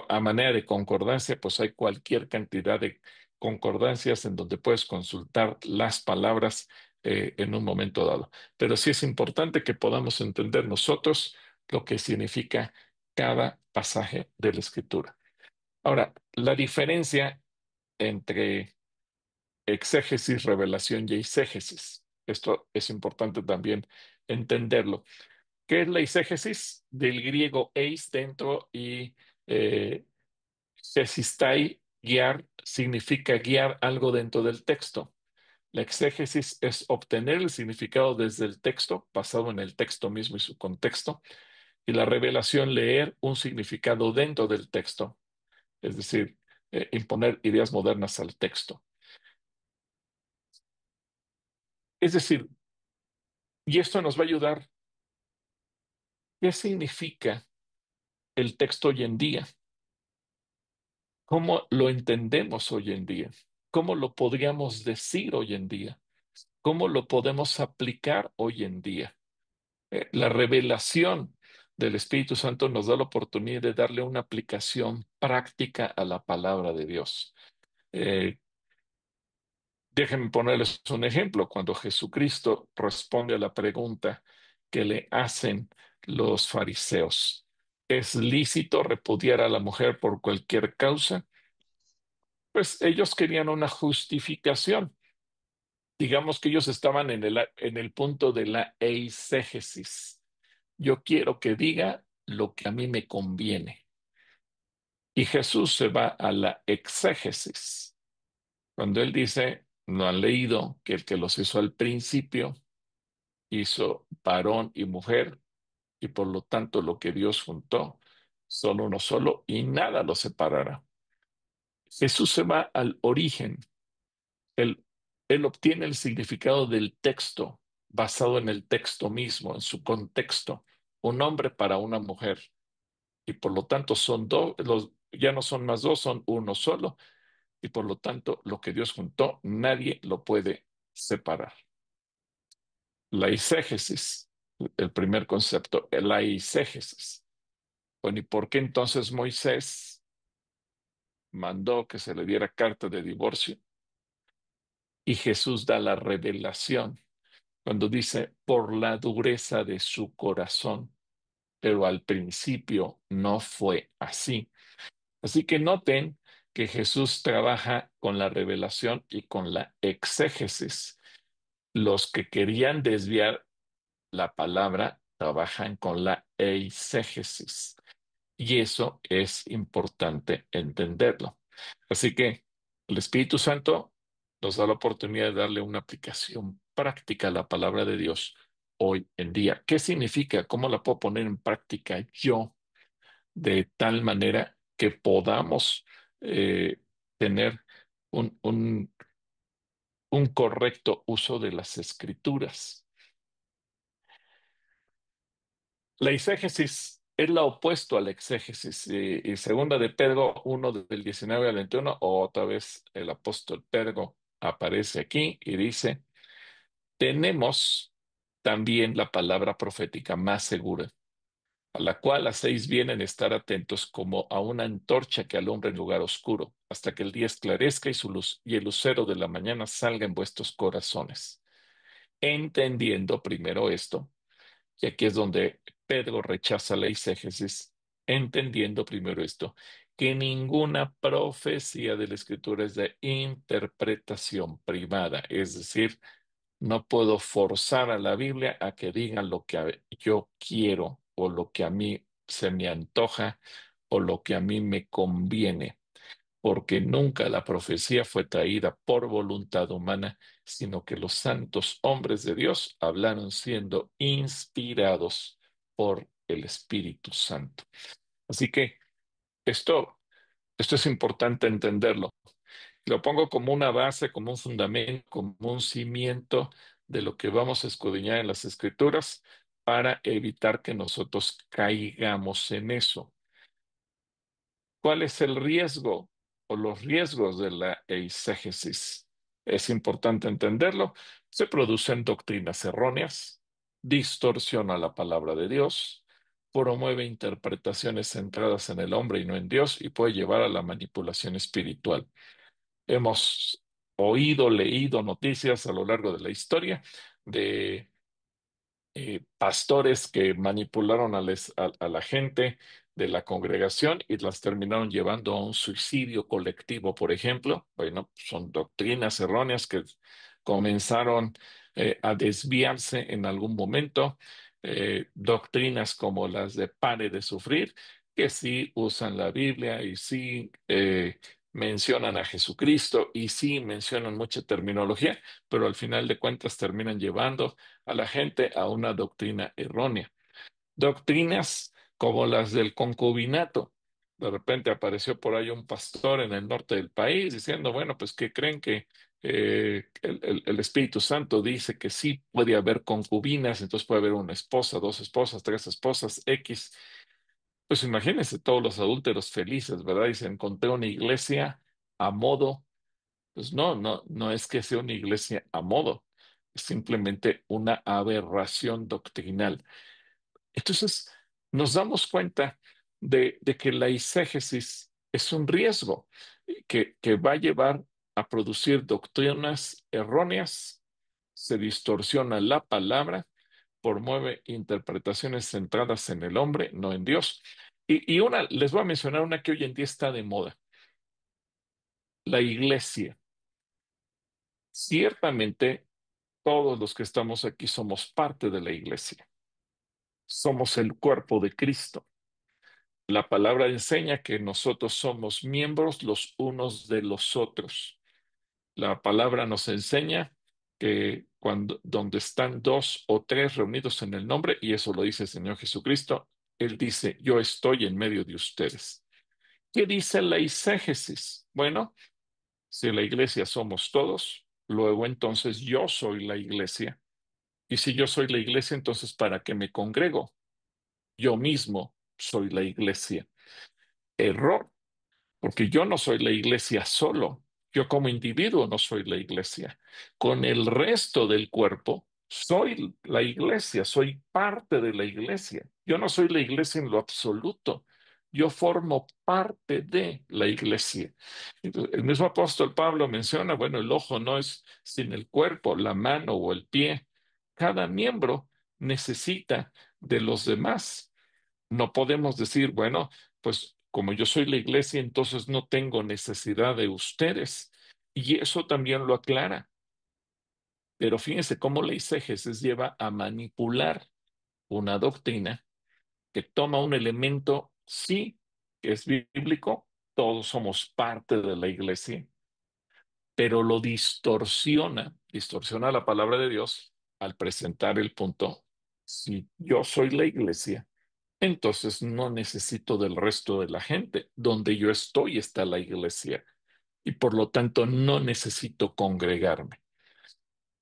a manera de concordancia, pues hay cualquier cantidad de concordancias en donde puedes consultar las palabras en un momento dado. Pero sí es importante que podamos entender nosotros lo que significa cada pasaje de la Escritura. Ahora, la diferencia entre exégesis, revelación y eisegesis. Esto es importante también entenderlo. ¿Qué es la exégesis? Del griego eis, dentro, y eh, Sesistai, guiar, significa guiar algo dentro del texto. La exégesis es obtener el significado desde el texto, basado en el texto mismo y su contexto, y la revelación, leer un significado dentro del texto, es decir, imponer ideas modernas al texto. Es decir, y esto nos va a ayudar, ¿qué significa el texto hoy en día? ¿Cómo lo entendemos hoy en día? ¿Cómo lo podríamos decir hoy en día? ¿Cómo lo podemos aplicar hoy en día? La revelación del Espíritu Santo nos da la oportunidad de darle una aplicación práctica a la palabra de Dios. Eh, Déjenme ponerles un ejemplo. Cuando Jesucristo responde a la pregunta que le hacen los fariseos, ¿es lícito repudiar a la mujer por cualquier causa? Pues ellos querían una justificación. Digamos que ellos estaban en el punto de la eisegesis. Yo quiero que diga lo que a mí me conviene. Y Jesús se va a la exégesis. Cuando él dice, no han leído que el que los hizo al principio hizo varón y mujer, y por lo tanto lo que Dios juntó son uno solo y nada los separará. Jesús se va al origen. Él, él obtiene el significado del texto basado en el texto mismo, en su contexto. Un hombre para una mujer. Y por lo tanto son dos, ya no son más dos, son uno solo. Y por lo tanto lo que Dios juntó, nadie lo puede separar. La eisegesis, el primer concepto, la eisegesis. Bueno, ¿y por qué entonces Moisés mandó que se le diera carta de divorcio? Y Jesús da la revelación cuando dice, por la dureza de su corazón, pero al principio no fue así. Así que noten que Jesús trabaja con la revelación y con la exégesis. Los que querían desviar la palabra trabajan con la eisegesis. Y eso es importante entenderlo. Así que el Espíritu Santo nos da la oportunidad de darle una aplicación práctica a la palabra de Dios hoy en día. ¿Qué significa? ¿Cómo la puedo poner en práctica yo de tal manera que podamos tener un correcto uso de las escrituras? La exégesis es la opuesto a la exégesis. Y segunda de Pedro 1 del 19 al 21, otra vez el apóstol Pedro aparece aquí y dice, tenemos también la palabra profética más segura, a la cual hacéis bien en estar atentos como a una antorcha que alumbra en lugar oscuro, hasta que el día esclarezca y su luz y el lucero de la mañana salga en vuestros corazones. Entendiendo primero esto, y aquí es donde Pedro rechaza la exégesis, entendiendo primero esto, que ninguna profecía de la Escritura es de interpretación privada, es decir, no puedo forzar a la Biblia a que diga lo que yo quiero o lo que a mí se me antoja o lo que a mí me conviene. porque nunca la profecía fue traída por voluntad humana, sino que los santos hombres de Dios hablaron siendo inspirados por el Espíritu Santo. Así que esto, esto es importante entenderlo. Lo pongo como una base, como un fundamento, como un cimiento de lo que vamos a escudriñar en las Escrituras para evitar que nosotros caigamos en eso. ¿Cuál es el riesgo o los riesgos de la eisegesis? Es importante entenderlo. Se producen doctrinas erróneas, distorsiona la palabra de Dios, promueve interpretaciones centradas en el hombre y no en Dios y puede llevar a la manipulación espiritual. Hemos oído, leído noticias a lo largo de la historia de pastores que manipularon a la gente de la congregación y las terminaron llevando a un suicidio colectivo, por ejemplo. Bueno, son doctrinas erróneas que comenzaron a desviarse en algún momento. Doctrinas como las de pare de sufrir, que sí usan la Biblia y sí mencionan a Jesucristo y sí mencionan mucha terminología, pero al final de cuentas terminan llevando a la gente a una doctrina errónea. Doctrinas como las del concubinato. De repente apareció por ahí un pastor en el norte del país diciendo, bueno, pues que creen que el Espíritu Santo dice que sí puede haber concubinas, entonces puede haber una esposa, dos esposas, tres esposas, X. Pues imagínense todos los adúlteros felices, ¿verdad? Y se encontré una iglesia a modo. Pues no es que sea una iglesia a modo, es simplemente una aberración doctrinal. Entonces, nos damos cuenta de que la eisegesis es un riesgo que va a llevar a producir doctrinas erróneas, se distorsiona la palabra, promueve interpretaciones centradas en el hombre, no en Dios. Y una, les voy a mencionar una que hoy en día está de moda, la iglesia. Ciertamente, todos los que estamos aquí somos parte de la iglesia. Somos el cuerpo de Cristo. La palabra enseña que nosotros somos miembros los unos de los otros. La palabra nos enseña que donde están dos o tres reunidos en el nombre, y eso lo dice el Señor Jesucristo, Él dice, yo estoy en medio de ustedes. ¿Qué dice la eisegesis? Bueno, si la iglesia somos todos, luego entonces yo soy la iglesia. Y si yo soy la iglesia, entonces ¿para qué me congrego? Yo mismo soy la iglesia. Error, porque yo no soy la iglesia solo. Yo como individuo no soy la iglesia. Con el resto del cuerpo, soy la iglesia, soy parte de la iglesia. Yo no soy la iglesia en lo absoluto. Yo formo parte de la iglesia. Entonces, el mismo apóstol Pablo menciona, bueno, el ojo no es sin el cuerpo, la mano o el pie. Cada miembro necesita de los demás. No podemos decir, bueno, pues como yo soy la iglesia, entonces no tengo necesidad de ustedes. Y eso también lo aclara. Pero fíjense cómo la exégesis lleva a manipular una doctrina que toma un elemento, sí, que es bíblico, todos somos parte de la iglesia, pero lo distorsiona la palabra de Dios al presentar el punto, si yo soy la iglesia, entonces no necesito del resto de la gente. Donde yo estoy está la iglesia y por lo tanto no necesito congregarme.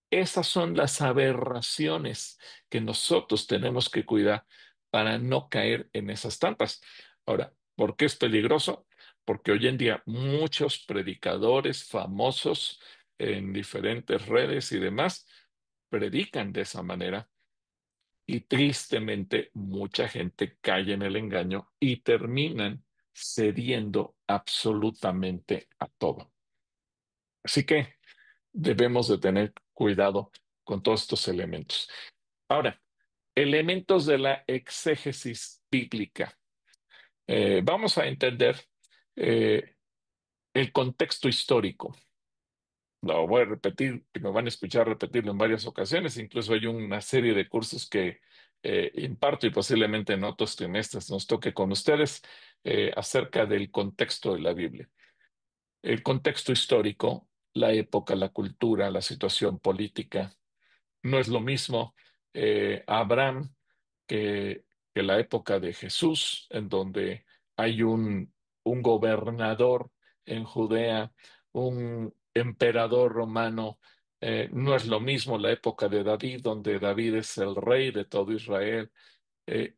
Esas son las aberraciones que nosotros tenemos que cuidar para no caer en esas trampas. Ahora, ¿por qué es peligroso? Porque hoy en día muchos predicadores famosos en diferentes redes y demás predican de esa manera y tristemente mucha gente cae en el engaño y terminan cediendo absolutamente a todo. Así que debemos de tener cuidado con todos estos elementos. Ahora, elementos de la exégesis bíblica. Vamos a entender eh, el contexto histórico. Lo voy a repetir, y me van a escuchar repetirlo en varias ocasiones. Incluso hay una serie de cursos que imparto y posiblemente en otros trimestres nos toque con ustedes acerca del contexto de la Biblia. el contexto histórico, la época, la cultura, la situación política. No es lo mismo Abraham que, que la época de Jesús, en donde hay un gobernador en Judea, un emperador romano. No es lo mismo la época de David, donde David es el rey de todo Israel,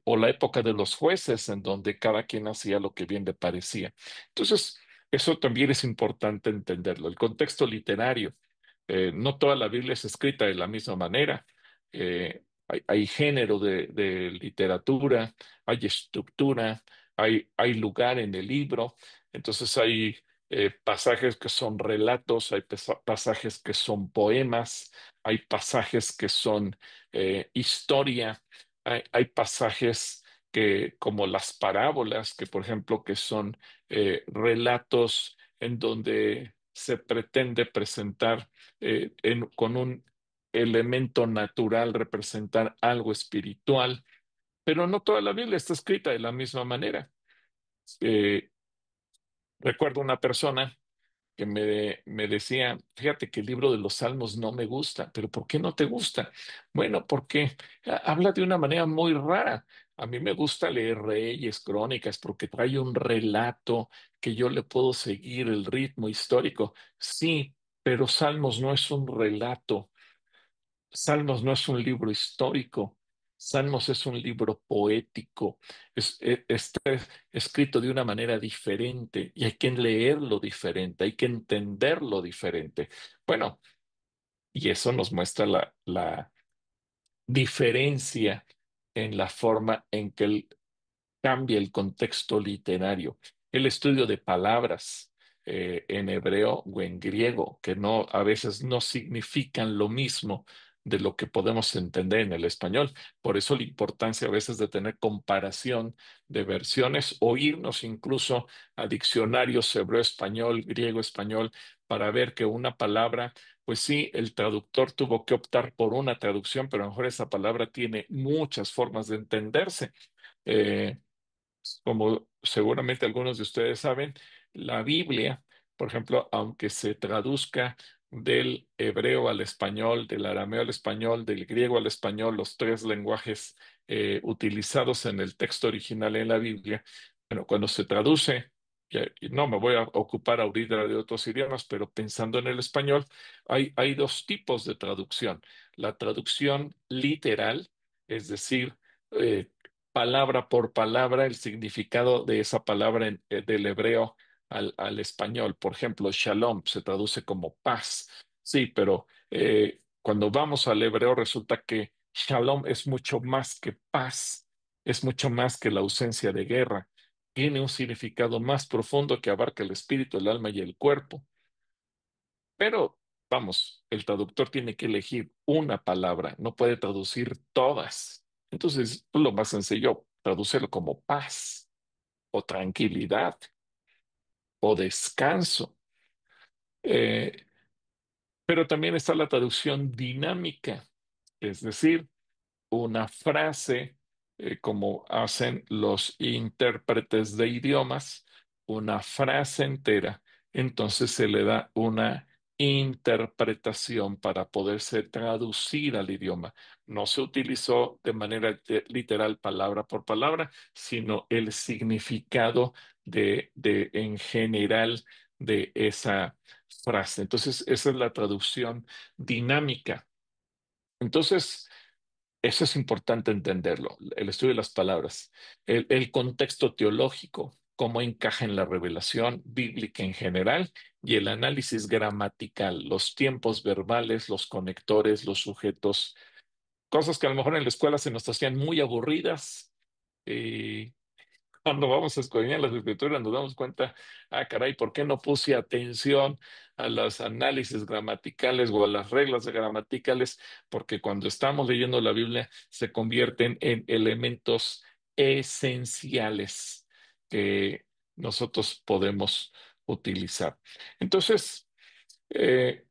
o la época de los jueces, en donde cada quien hacía lo que bien le parecía. Entonces, eso también es importante entenderlo. El contexto literario. No toda la Biblia es escrita de la misma manera. Hay género de literatura, hay estructura, hay lugar en el libro. Entonces hay pasajes que son relatos, hay pasajes que son poemas, hay pasajes que son historia, hay pasajes que, como las parábolas, que por ejemplo, que son relatos en donde se pretende presentar con un elemento natural, representar algo espiritual, pero no toda la Biblia está escrita de la misma manera. Eh, Recuerdo una persona que me decía, fíjate que el libro de los Salmos no me gusta, pero ¿por qué no te gusta? Bueno, porque habla de una manera muy rara. A mí me gusta leer Reyes, Crónicas, porque trae un relato que yo le puedo seguir el ritmo histórico. Sí, pero Salmos no es un relato. Salmos no es un libro histórico. Salmos es un libro poético. Está escrito de una manera diferente y hay que leerlo diferente, hay que entenderlo diferente. Bueno, y eso nos muestra la diferencia en la forma en que cambia el contexto literario, el estudio de palabras en hebreo o en griego, que no, a veces no significan lo mismo de lo que podemos entender en el español. Por eso la importancia a veces de tener comparación de versiones o irnos incluso a diccionarios hebreo-español, griego-español, para ver que una palabra, pues sí, el traductor tuvo que optar por una traducción, pero a lo mejor esa palabra tiene muchas formas de entenderse. Eh, Como seguramente algunos de ustedes saben, la Biblia, por ejemplo, aunque se traduzca del hebreo al español, del arameo al español, del griego al español, los tres lenguajes utilizados en el texto original en la Biblia, bueno, cuando se traduce, y no me voy a ocupar ahorita de otros idiomas, pero pensando en el español, hay dos tipos de traducción. La traducción literal, es decir, eh, palabra por palabra el significado de esa palabra del hebreo al español. Por ejemplo, shalom se traduce como paz. Sí, pero cuando vamos al hebreo resulta que shalom es mucho más que paz, es mucho más que la ausencia de guerra. Tiene un significado más profundo que abarca el espíritu, el alma y el cuerpo. Pero, vamos, el traductor tiene que elegir una palabra, no puede traducir todas. Entonces, pues, lo más sencillo, traducirlo como paz o tranquilidad o descanso. Eh, pero también está la traducción dinámica, es decir, una frase, como hacen los intérpretes de idiomas, una frase entera, entonces se le da una interpretación para poderse traducir al idioma. No se utilizó de manera literal palabra por palabra, sino el significado en general de esa frase. Entonces, esa es la traducción dinámica. Entonces, eso es importante entenderlo, el estudio de las palabras, el contexto teológico, cómo encaja en la revelación bíblica en general y el análisis gramatical, los tiempos verbales, los conectores, los sujetos, cosas que a lo mejor en la escuela se nos hacían muy aburridas. Cuando vamos a escudriñar las escrituras nos damos cuenta, ah, caray, ¿por qué no puse atención a los análisis gramaticales o a las reglas gramaticales? Porque cuando estamos leyendo la Biblia se convierten en elementos esenciales que nosotros podemos utilizar. Entonces, eh,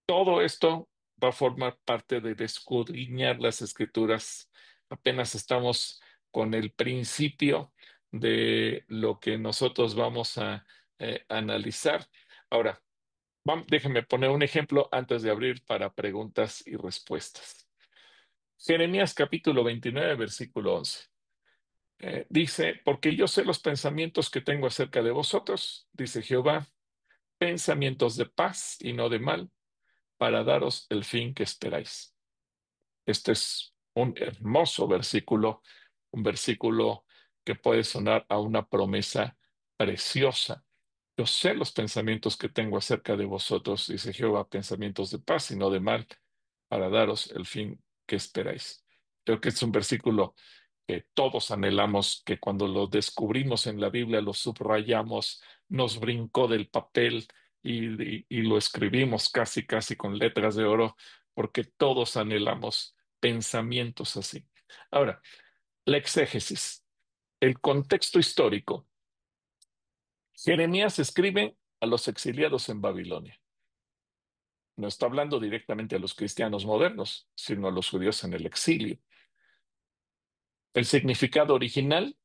todo esto va a formar parte de escudriñar las escrituras. Apenas estamos con el principio de lo que nosotros vamos a analizar. Ahora, déjenme poner un ejemplo antes de abrir para preguntas y respuestas. Jeremías capítulo 29, versículo 11. Dice, porque yo sé los pensamientos que tengo acerca de vosotros, dice Jehová, pensamientos de paz y no de mal, para daros el fin que esperáis. Este es un hermoso versículo, un versículo que puede sonar a una promesa preciosa. Yo sé los pensamientos que tengo acerca de vosotros, dice Jehová, pensamientos de paz y no de mal, para daros el fin que esperáis. Creo que es un versículo que todos anhelamos, que cuando lo descubrimos en la Biblia lo subrayamos, nos brincó del papel y lo escribimos casi, casi con letras de oro, porque todos anhelamos pensamientos así. Ahora, la exégesis, el contexto histórico. Jeremías escribe a los exiliados en Babilonia. No está hablando directamente a los cristianos modernos, sino a los judíos en el exilio. El significado original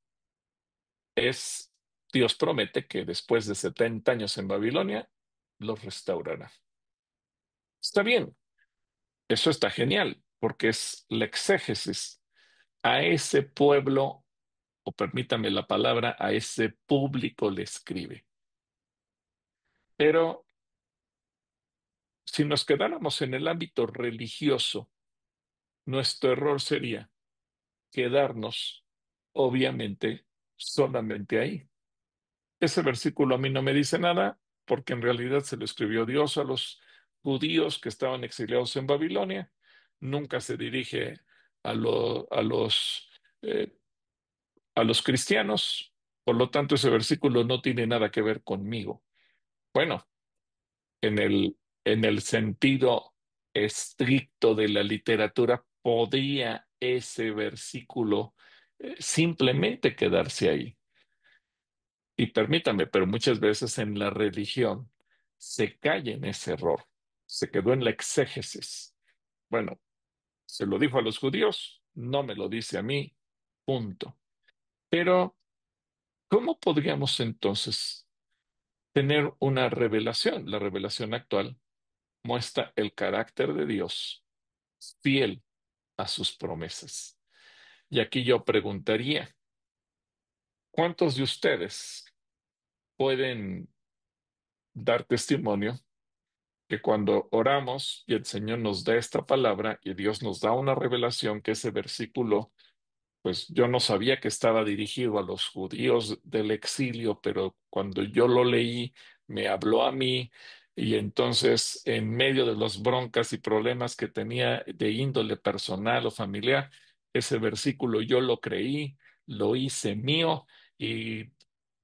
es, Dios promete que después de 70 años en Babilonia, los restaurará. Está bien, eso está genial, porque es la exégesis a ese pueblo, o permítame la palabra, a ese público le escribe. Pero si nos quedáramos en el ámbito religioso, nuestro error sería quedarnos, obviamente, solamente ahí. Ese versículo a mí no me dice nada, porque en realidad se lo escribió Dios a los judíos que estaban exiliados en Babilonia. Nunca se dirige a, lo- eh, a los cristianos. Por lo tanto, ese versículo no tiene nada que ver conmigo. Bueno, en el sentido estricto de la literatura, podría ese versículo simplemente quedarse ahí. Y permítame, pero muchas veces en la religión se cae en ese error, se quedó en la exégesis. Bueno, se lo dijo a los judíos, no me lo dice a mí, punto. Pero, ¿cómo podríamos entonces tener una revelación? La revelación actual muestra el carácter de Dios fiel a sus promesas. Y aquí yo preguntaría, ¿cuántos de ustedes pueden dar testimonio que cuando oramos y el Señor nos da esta palabra y Dios nos da una revelación, que ese versículo, pues yo no sabía que estaba dirigido a los judíos del exilio, pero cuando yo lo leí, me habló a mí y entonces en medio de las broncas y problemas que tenía de índole personal o familiar, ese versículo yo lo creí, lo hice mío y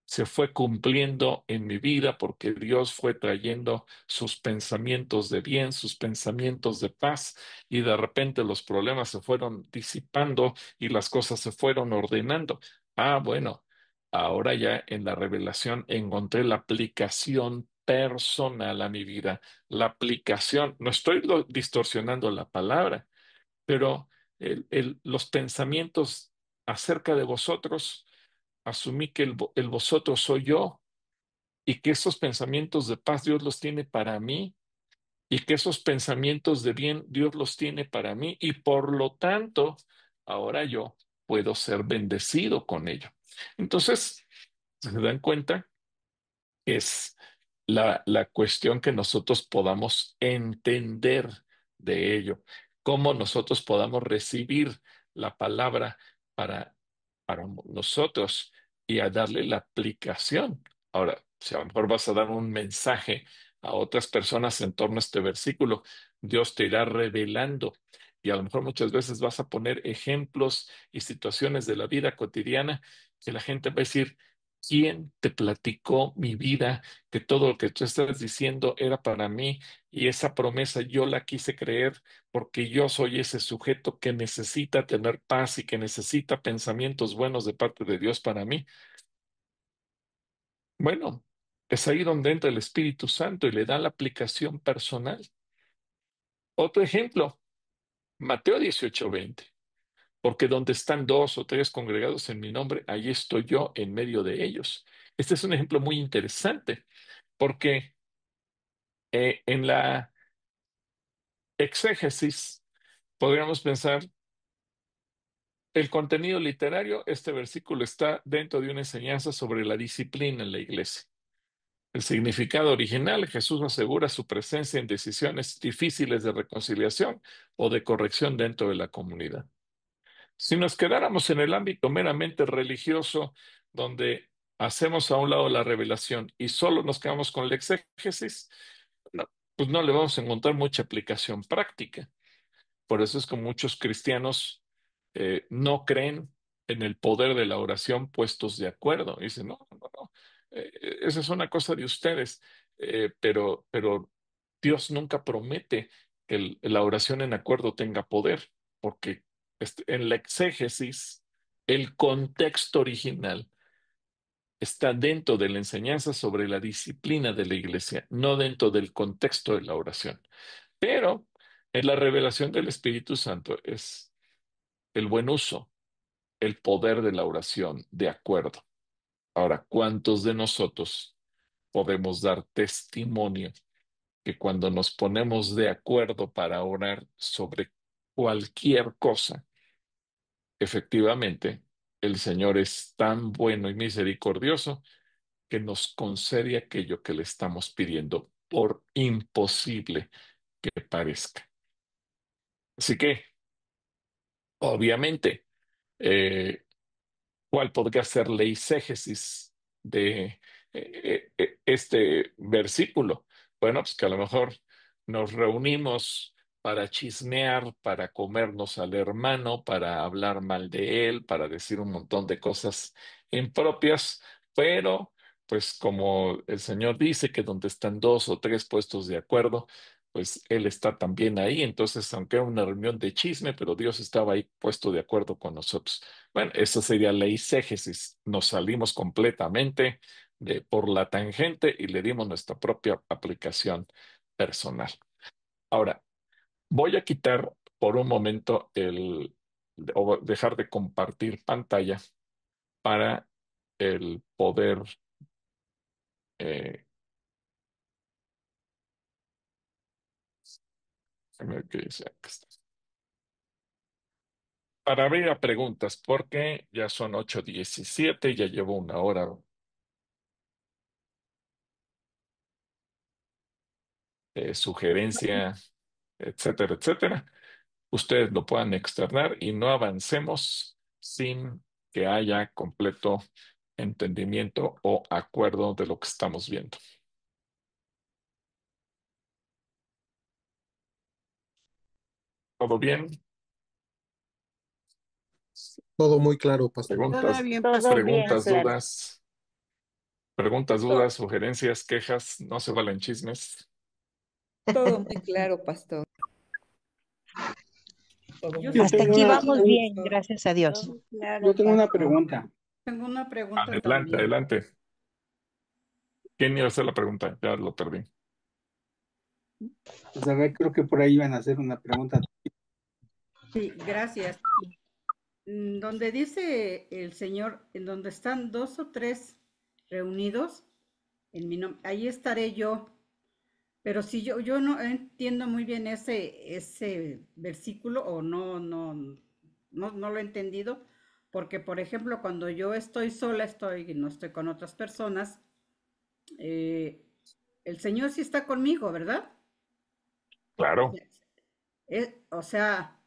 se fue cumpliendo en mi vida porque Dios fue trayendo sus pensamientos de bien, sus pensamientos de paz y de repente los problemas se fueron disipando y las cosas se fueron ordenando. Ah, bueno, ahora ya en la revelación encontré la aplicación personal a mi vida, la aplicación, no estoy distorsionando la palabra, pero los pensamientos acerca de vosotros asumí que el vosotros soy yo y que esos pensamientos de paz Dios los tiene para mí y que esos pensamientos de bien Dios los tiene para mí y por lo tanto ahora yo puedo ser bendecido con ello. Entonces, ¿se dan cuenta? Es la cuestión que nosotros podamos entender de ello, cómo nosotros podamos recibir la palabra para, para nosotros y a darle la aplicación. Ahora, si a lo mejor vas a dar un mensaje a otras personas en torno a este versículo, Dios te irá revelando y a lo mejor muchas veces vas a poner ejemplos y situaciones de la vida cotidiana que la gente va a decir, ¿quién te platicó mi vida? Que todo lo que tú estás diciendo era para mí y esa promesa yo la quise creer porque yo soy ese sujeto que necesita tener paz y que necesita pensamientos buenos de parte de Dios para mí. Bueno, es ahí donde entra el Espíritu Santo y le da la aplicación personal. Otro ejemplo, Mateo 18:20. Porque donde están dos o tres congregados en mi nombre, ahí estoy yo en medio de ellos. Este es un ejemplo muy interesante, porque En la exégesis, podríamos pensar, el contenido literario, este versículo está dentro de una enseñanza sobre la disciplina en la iglesia. El significado original, Jesús asegura su presencia en decisiones difíciles de reconciliación o de corrección dentro de la comunidad. Si nos quedáramos en el ámbito meramente religioso, donde hacemos a un lado la revelación y solo nos quedamos con la exégesis, no, pues no le vamos a encontrar mucha aplicación práctica. Por eso es que muchos cristianos no creen en el poder de la oración puestos de acuerdo. Dicen, no, no, no, esa es una cosa de ustedes, pero Dios nunca promete que la oración en acuerdo tenga poder, porque en la exégesis, el contexto original está dentro de la enseñanza sobre la disciplina de la iglesia, no dentro del contexto de la oración. Pero en la revelación del Espíritu Santo es el buen uso, el poder de la oración de acuerdo. Ahora, ¿cuántos de nosotros podemos dar testimonio que cuando nos ponemos de acuerdo para orar sobre cualquier cosa, efectivamente, el Señor es tan bueno y misericordioso que nos concede aquello que le estamos pidiendo, por imposible que parezca? Así que, obviamente, eh, ¿cuál podría ser la exégesis de este versículo? Bueno, pues que a lo mejor nos reunimos para chismear, para comernos al hermano, para hablar mal de él, para decir un montón de cosas impropias, pero pues como el Señor dice que donde están dos o tres puestos de acuerdo, pues Él está también ahí. Entonces, aunque era una reunión de chisme, pero Dios estaba ahí puesto de acuerdo con nosotros. Bueno, esa sería la eisegesis. Nos salimos completamente por la tangente y le dimos nuestra propia aplicación personal. Ahora, voy a quitar por un momento o dejar de compartir pantalla para el poder, eh, a ver qué dice, aquí está. Para abrir a preguntas, porque ya son 8:17, ya llevo una hora, sugerencia, etcétera, etcétera. Ustedes lo puedan externar y no avancemos sin que haya completo entendimiento o acuerdo de lo que estamos viendo. ¿Todo bien? Todo muy claro, pastor. Todo Preguntas, bien, Todo pastor. bien, preguntas, claro. dudas, sugerencias, quejas, no se valen chismes. Todo muy claro, pastor. Todo Yo muy sí Hasta tengo aquí claro. vamos bien, gracias a Dios. Todo claro, yo tengo una pastor. pregunta. Tengo una pregunta Adelante, también. adelante. ¿Quién iba a hacer la pregunta? Ya lo perdí. Pues a ver, creo que por ahí iban a hacer una pregunta. Sí, gracias. Donde dice el Señor, en donde están dos o tres reunidos, en mi nombre, ahí estaré yo. Pero si yo no entiendo muy bien ese versículo o no lo he entendido, porque por ejemplo, cuando yo estoy sola, no estoy con otras personas, eh, el Señor sí está conmigo, ¿verdad? Claro. O sea,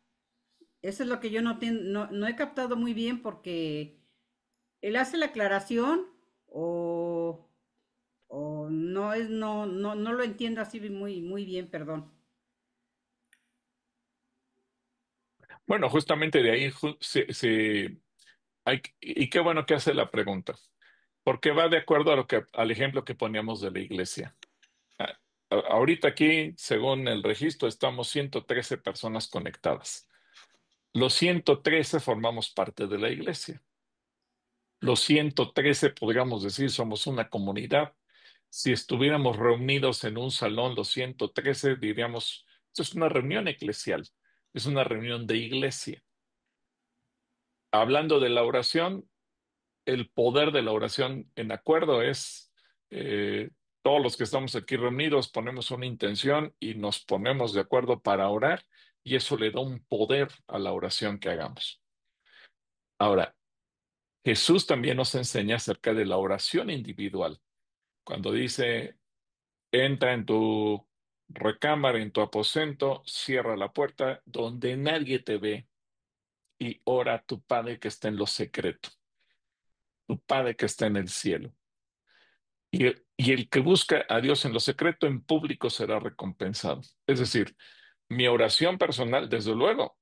eso es lo que yo no he captado muy bien porque él hace la aclaración o, o no lo entiendo así muy bien, perdón. Bueno, justamente de ahí y qué bueno que hace la pregunta, porque va de acuerdo a al ejemplo que poníamos de la iglesia. Ah, Ahorita aquí, según el registro, estamos 113 personas conectadas. Los 113 formamos parte de la iglesia. Los 113, podríamos decir, somos una comunidad. Si estuviéramos reunidos en un salón, los 113, diríamos, esto es una reunión eclesial, es una reunión de iglesia. Hablando de la oración, el poder de la oración en acuerdo es todos los que estamos aquí reunidos ponemos una intención y nos ponemos de acuerdo para orar y eso le da un poder a la oración que hagamos. Ahora, Jesús también nos enseña acerca de la oración individual. Cuando dice, entra en tu recámara, en tu aposento, cierra la puerta donde nadie te ve y ora a tu Padre que está en lo secreto, tu Padre que está en el cielo. Y el que busca a Dios en lo secreto, en público será recompensado. Es decir, mi oración personal, desde luego,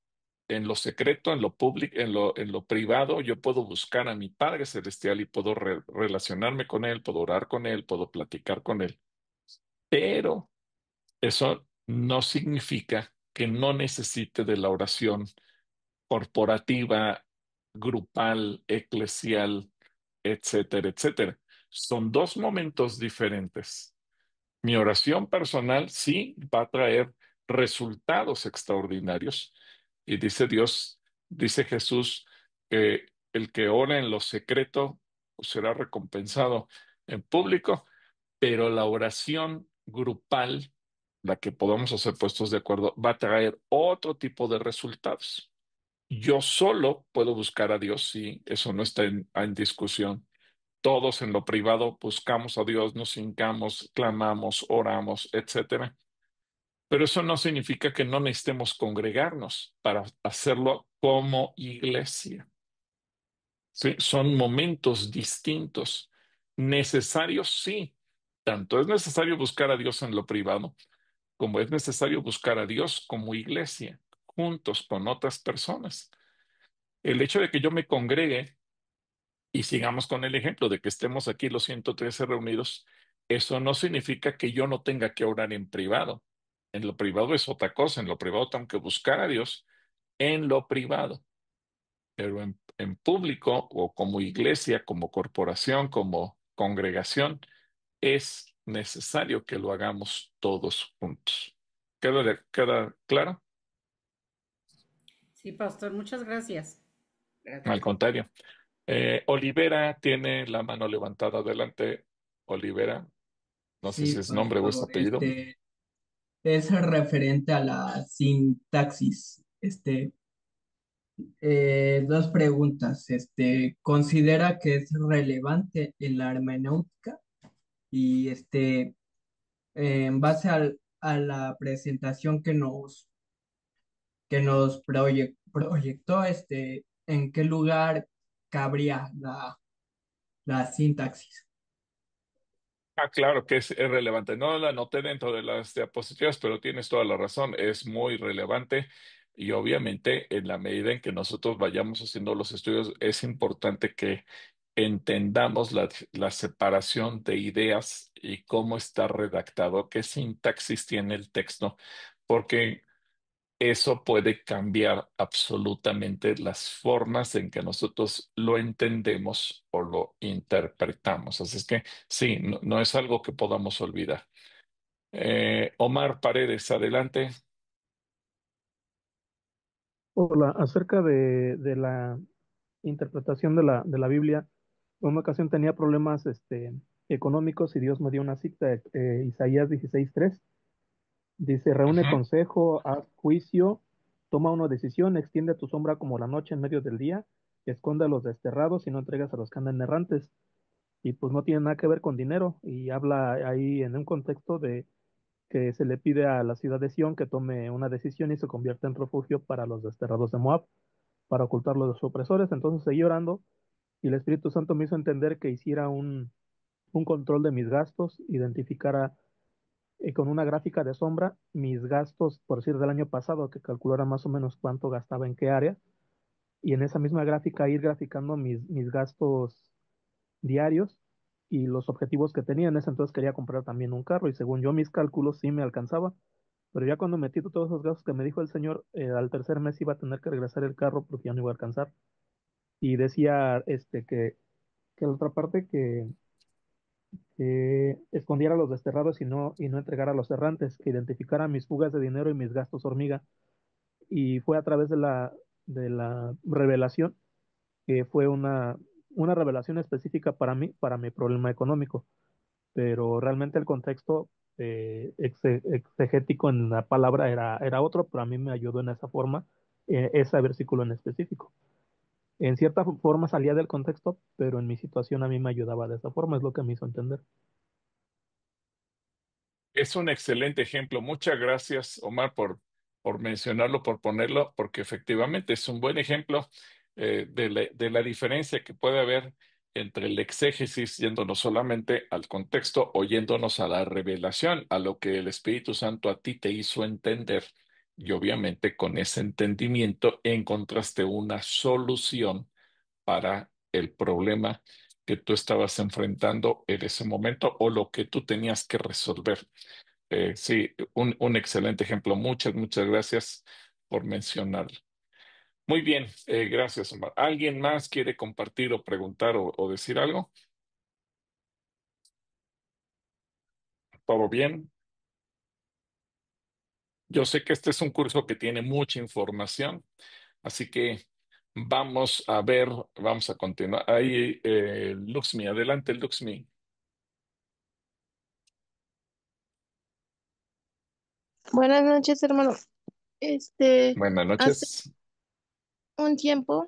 en lo secreto, en lo público, en lo privado, yo puedo buscar a mi Padre Celestial y puedo relacionarme con Él, puedo orar con Él, puedo platicar con Él. Pero eso no significa que no necesite de la oración corporativa, grupal, eclesial, etcétera, etcétera. Son dos momentos diferentes. Mi oración personal sí va a traer resultados extraordinarios. Y dice Dios, dice Jesús, que el que ora en lo secreto será recompensado en público, pero la oración grupal, la que podamos hacer puestos de acuerdo, va a traer otro tipo de resultados. Yo solo puedo buscar a Dios, sí, eso no está en discusión. Todos en lo privado buscamos a Dios, nos hincamos, clamamos, oramos, etcétera. Pero eso no significa que no necesitemos congregarnos para hacerlo como iglesia. ¿Sí? Son momentos distintos. Necesarios, sí. Tanto es necesario buscar a Dios en lo privado, como es necesario buscar a Dios como iglesia, juntos con otras personas. El hecho de que yo me congregue y sigamos con el ejemplo de que estemos aquí los 113 reunidos, eso no significa que yo no tenga que orar en privado. En lo privado es otra cosa, en lo privado tengo que buscar a Dios en lo privado, pero en público o como iglesia, como corporación, como congregación, es necesario que lo hagamos todos juntos. ¿Queda claro? Sí, pastor, muchas gracias. Al Gracias. contrario. Olivera tiene la mano levantada adelante. Olivera. No sé si Sí, es nombre o es pastor, apellido. es referente a la sintaxis. Dos preguntas. ¿Considera que es relevante en la hermenéutica? Y en base a la presentación que nos proyectó, ¿en qué lugar cabría la sintaxis? Ah, claro que es relevante. No la anoté dentro de las diapositivas, pero tienes toda la razón. Es muy relevante y obviamente en la medida en que nosotros vayamos haciendo los estudios, es importante que entendamos la separación de ideas y cómo está redactado, qué sintaxis tiene el texto, porque eso puede cambiar absolutamente las formas en que nosotros lo entendemos o lo interpretamos. Así es que sí, no, no es algo que podamos olvidar. Omar Paredes, adelante. Hola, acerca de la interpretación de la Biblia, en una ocasión tenía problemas económicos y Dios me dio una cita, Isaías 16:3. Dice, reúne Ujú. consejo, haz juicio, toma una decisión, extiende tu sombra como la noche en medio del día, esconde a los desterrados y no entregas a los que andan errantes. Y pues no tiene nada que ver con dinero y habla ahí en un contexto de que se le pide a la ciudad de Sión que tome una decisión y se convierta en refugio para los desterrados de Moab, para ocultarlo de sus opresores. Entonces seguí orando y el Espíritu Santo me hizo entender que hiciera un control de mis gastos, identificara con una gráfica de sombra mis gastos, por decir, del año pasado, que calculara más o menos cuánto gastaba en qué área, y en esa misma gráfica ir graficando mis gastos diarios y los objetivos que tenía. En ese entonces quería comprar también un carro y según yo mis cálculos sí me alcanzaba, pero ya cuando metí todos esos gastos que me dijo el señor, al tercer mes iba a tener que regresar el carro porque ya no iba a alcanzar. Y decía que la otra parte que escondiera a los desterrados y no entregara a los errantes, que identificara mis fugas de dinero y mis gastos hormiga. Y fue a través de la revelación, que fue una revelación específica para mí, para mi problema económico. pero realmente el contexto exegético en la palabra era otro, pero a mí me ayudó en esa forma, ese versículo en específico. En cierta forma salía del contexto, pero en mi situación a mí me ayudaba de esa forma, es lo que me hizo entender. Es un excelente ejemplo. Muchas gracias, Omar, por mencionarlo, por ponerlo, porque efectivamente es un buen ejemplo de la diferencia que puede haber entre el exégesis yéndonos solamente al contexto o yéndonos a la revelación, a lo que el Espíritu Santo a ti te hizo entender. Y obviamente con ese entendimiento encontraste una solución para el problema que tú estabas enfrentando en ese momento o lo que tú tenías que resolver. Sí, un excelente ejemplo. Muchas gracias por mencionarlo. Muy bien, gracias, Omar. ¿Alguien más quiere compartir o preguntar o decir algo? ¿Todo bien? Yo sé que este es un curso que tiene mucha información, así que vamos a ver, vamos a continuar. Ahí, Luxmi, adelante, Luxmi. Buenas noches, hermano. Buenas Hace noches. un tiempo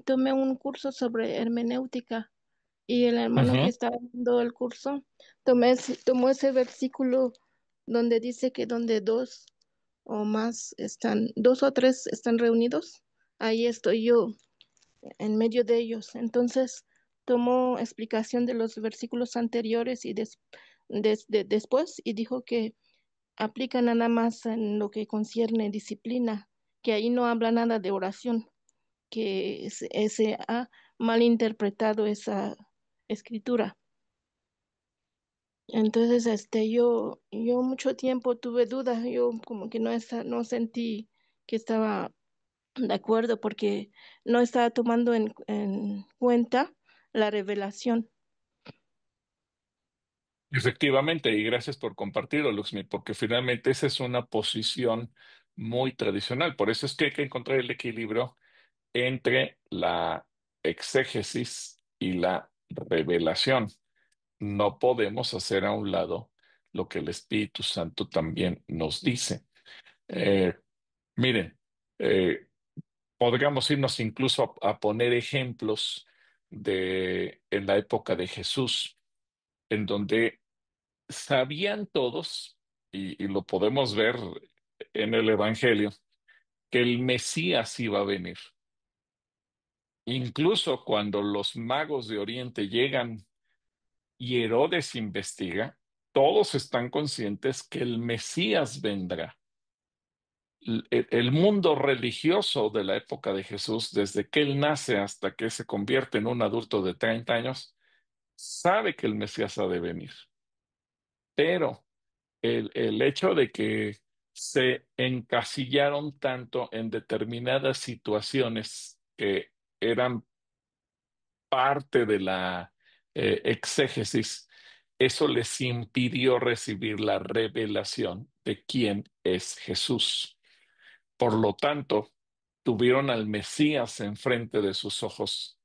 tomé un curso sobre hermenéutica y el hermano que Ujú. estaba dando el curso tomó ese versículo donde dice que donde dos o tres están reunidos, ahí estoy yo en medio de ellos. Entonces tomó explicación de los versículos anteriores y después y dijo que aplica nada más en lo que concierne disciplina, que ahí no habla nada de oración, que se ha malinterpretado esa escritura. Entonces, yo mucho tiempo tuve dudas, yo como que no sentí que estaba de acuerdo porque no estaba tomando en cuenta la revelación. Efectivamente, y gracias por compartirlo, Luxmi, porque finalmente esa es una posición muy tradicional. Por eso es que hay que encontrar el equilibrio entre la exégesis y la revelación. No podemos hacer a un lado lo que el Espíritu Santo también nos dice. Eh, Miren, eh, podríamos irnos incluso a poner ejemplos en la época de Jesús, en donde sabían todos, y lo podemos ver en el Evangelio, que el Mesías iba a venir. Incluso cuando los magos de Oriente llegan y Herodes investiga, todos están conscientes que el Mesías vendrá. El mundo religioso de la época de Jesús, desde que él nace hasta que se convierte en un adulto de 30 años, sabe que el Mesías ha de venir. Pero el hecho de que se encasillaron tanto en determinadas situaciones que eran parte de la exégesis, eso les impidió recibir la revelación de quién es Jesús. Por lo tanto, tuvieron al Mesías enfrente de sus ojos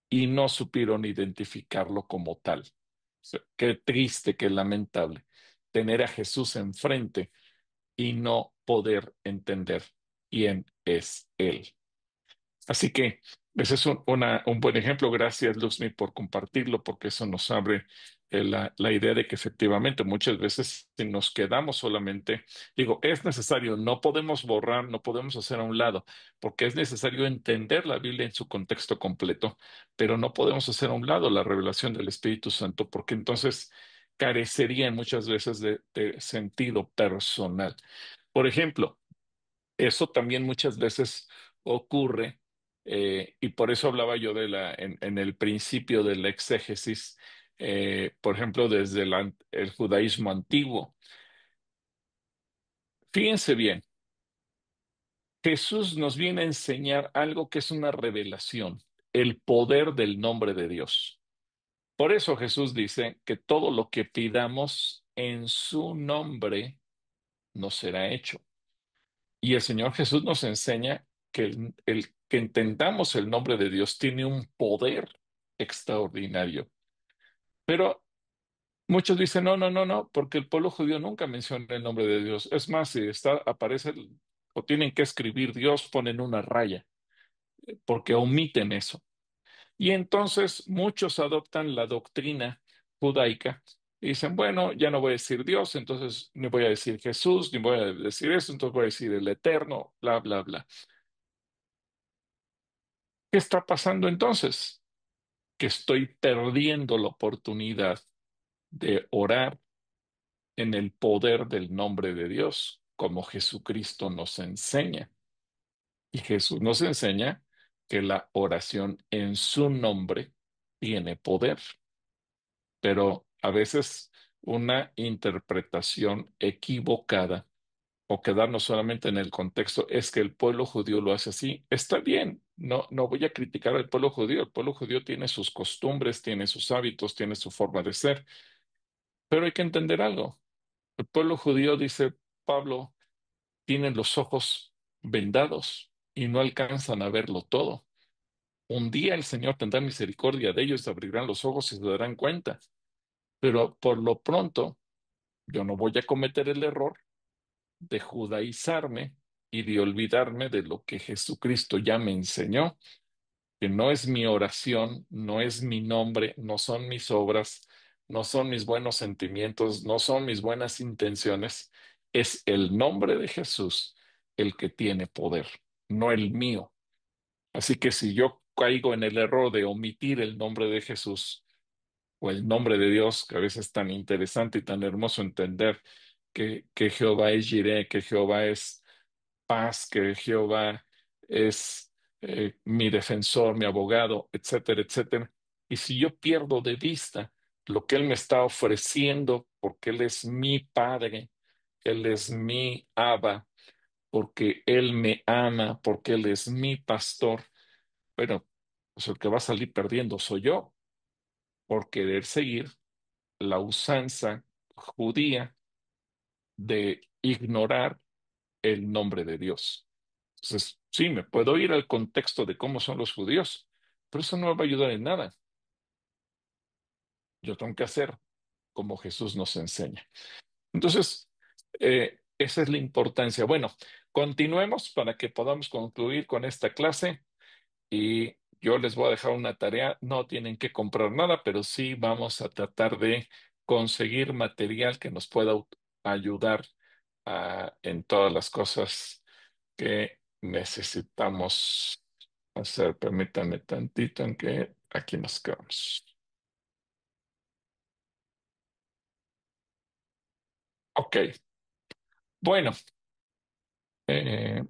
y no supieron identificarlo como tal. O sea, qué triste, qué lamentable tener a Jesús enfrente y no poder entender quién es Él. Así que ese es un buen ejemplo. Gracias, Luxmi, por compartirlo, porque eso nos abre la idea de que efectivamente muchas veces si nos quedamos solamente, digo, es necesario, no podemos borrar, no podemos hacer a un lado, porque es necesario entender la Biblia en su contexto completo, pero no podemos hacer a un lado la revelación del Espíritu Santo, porque entonces carecerían muchas veces de sentido personal. Por ejemplo, eso también muchas veces ocurre, y por eso hablaba yo en el principio de la exégesis, por ejemplo, desde el judaísmo antiguo. Fíjense bien, Jesús nos viene a enseñar algo que es una revelación, el poder del nombre de Dios. Por eso Jesús dice que todo lo que pidamos en su nombre nos será hecho. Y el Señor Jesús nos enseña que el que entendamos el nombre de Dios tiene un poder extraordinario. Pero Muchos dicen, no, no, no, no, porque el pueblo judío nunca menciona el nombre de Dios. Es más, si aparece o tienen que escribir Dios, ponen una raya, porque omiten eso. Y entonces muchos adoptan la doctrina judaica y dicen, bueno, ya no voy a decir Dios, entonces ni voy a decir Jesús, ni voy a decir eso, entonces voy a decir el Eterno, bla, bla, bla. ¿Qué está pasando entonces? Que estoy perdiendo la oportunidad de orar en el poder del nombre de Dios, como Jesucristo nos enseña. Y Jesús nos enseña que la oración en su nombre tiene poder, pero a veces una interpretación equivocada o quedarnos solamente en el contexto es que el pueblo judío lo hace así. Está bien, no, no voy a criticar al pueblo judío. El pueblo judío tiene sus costumbres, tiene sus hábitos, tiene su forma de ser, pero hay que entender algo. El pueblo judío, dice Pablo, tienen los ojos vendados y no alcanzan a verlo todo. Un día el Señor tendrá misericordia de ellos, abrirán los ojos y se darán cuenta. Pero por lo pronto, yo no voy a cometer el error de judaizarme y de olvidarme de lo que Jesucristo ya me enseñó, que no es mi oración, no es mi nombre, no son mis obras, no son mis buenos sentimientos, no son mis buenas intenciones, es el nombre de Jesús el que tiene poder, no el mío. Así que si yo caigo en el error de omitir el nombre de Jesús o el nombre de Dios, que a veces es tan interesante y tan hermoso entender que Jehová es Jireh, que Jehová es paz, que Jehová es mi defensor, mi abogado, etcétera, etcétera. Y si yo pierdo de vista lo que Él me está ofreciendo, porque Él es mi Padre, Él es mi Abba, porque Él me ama, porque Él es mi pastor, bueno, pues el que va a salir perdiendo soy yo por querer seguir la usanza judía de ignorar el nombre de Dios. Entonces, sí, me puedo ir al contexto de cómo son los judíos, pero eso no me va a ayudar en nada. Yo tengo que hacer como Jesús nos enseña. Entonces, esa es la importancia. Bueno, continuemos para que podamos concluir con esta clase y yo les voy a dejar una tarea. No tienen que comprar nada, pero sí vamos a tratar de conseguir material que nos pueda ayudar en todas las cosas que necesitamos hacer. Permítanme tantito en que aquí nos quedamos. Ok, bueno, eh,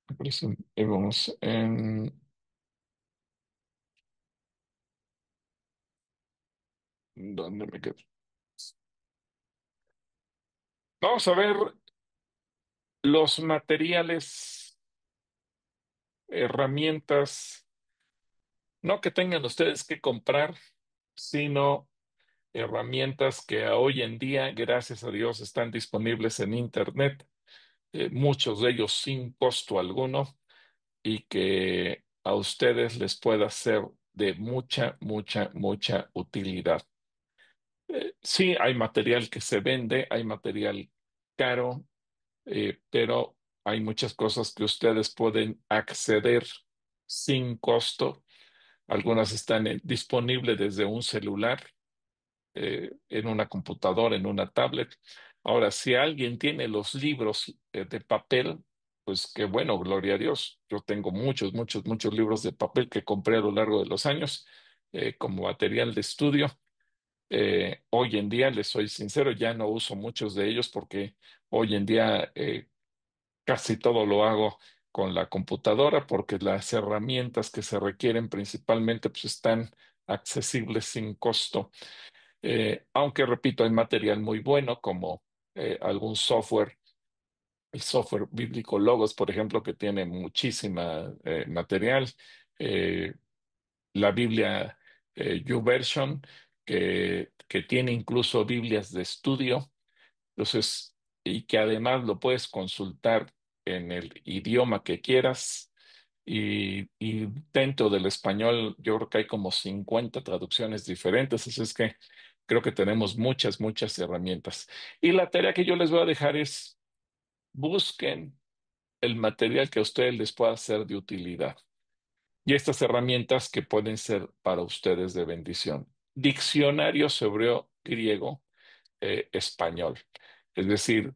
me parece, vamos en... ¿Dónde me quedo? Vamos a ver los materiales, herramientas, no que tengan ustedes que comprar, sino herramientas que hoy en día, gracias a Dios, están disponibles en Internet, muchos de ellos sin costo alguno y que a ustedes les pueda ser de mucha, mucha, mucha utilidad. Sí, hay material que se vende, hay material caro, pero hay muchas cosas que ustedes pueden acceder sin costo. Algunas están disponibles desde un celular, en una computadora, en una tablet. Ahora, si alguien tiene los libros de papel, pues qué bueno, gloria a Dios. Yo tengo muchos, muchos, muchos libros de papel que compré a lo largo de los años como material de estudio. Hoy en día, les soy sincero, ya no uso muchos de ellos porque hoy en día casi todo lo hago con la computadora porque las herramientas que se requieren principalmente pues están accesibles sin costo. Aunque repito, hay material muy bueno como algún software, el software bíblico Logos, por ejemplo, que tiene muchísima material. Eh, la Biblia YouVersion, que tiene incluso Biblias de estudio. Entonces, y que además lo puedes consultar en el idioma que quieras. y dentro del español yo creo que hay como 50 traducciones diferentes, así es que creo que tenemos muchas, muchas herramientas. Y la tarea que yo les voy a dejar es busquen el material que a ustedes les pueda ser de utilidad y estas herramientas que pueden ser para ustedes de bendición. Diccionarios hebreo, griego, español. Es decir,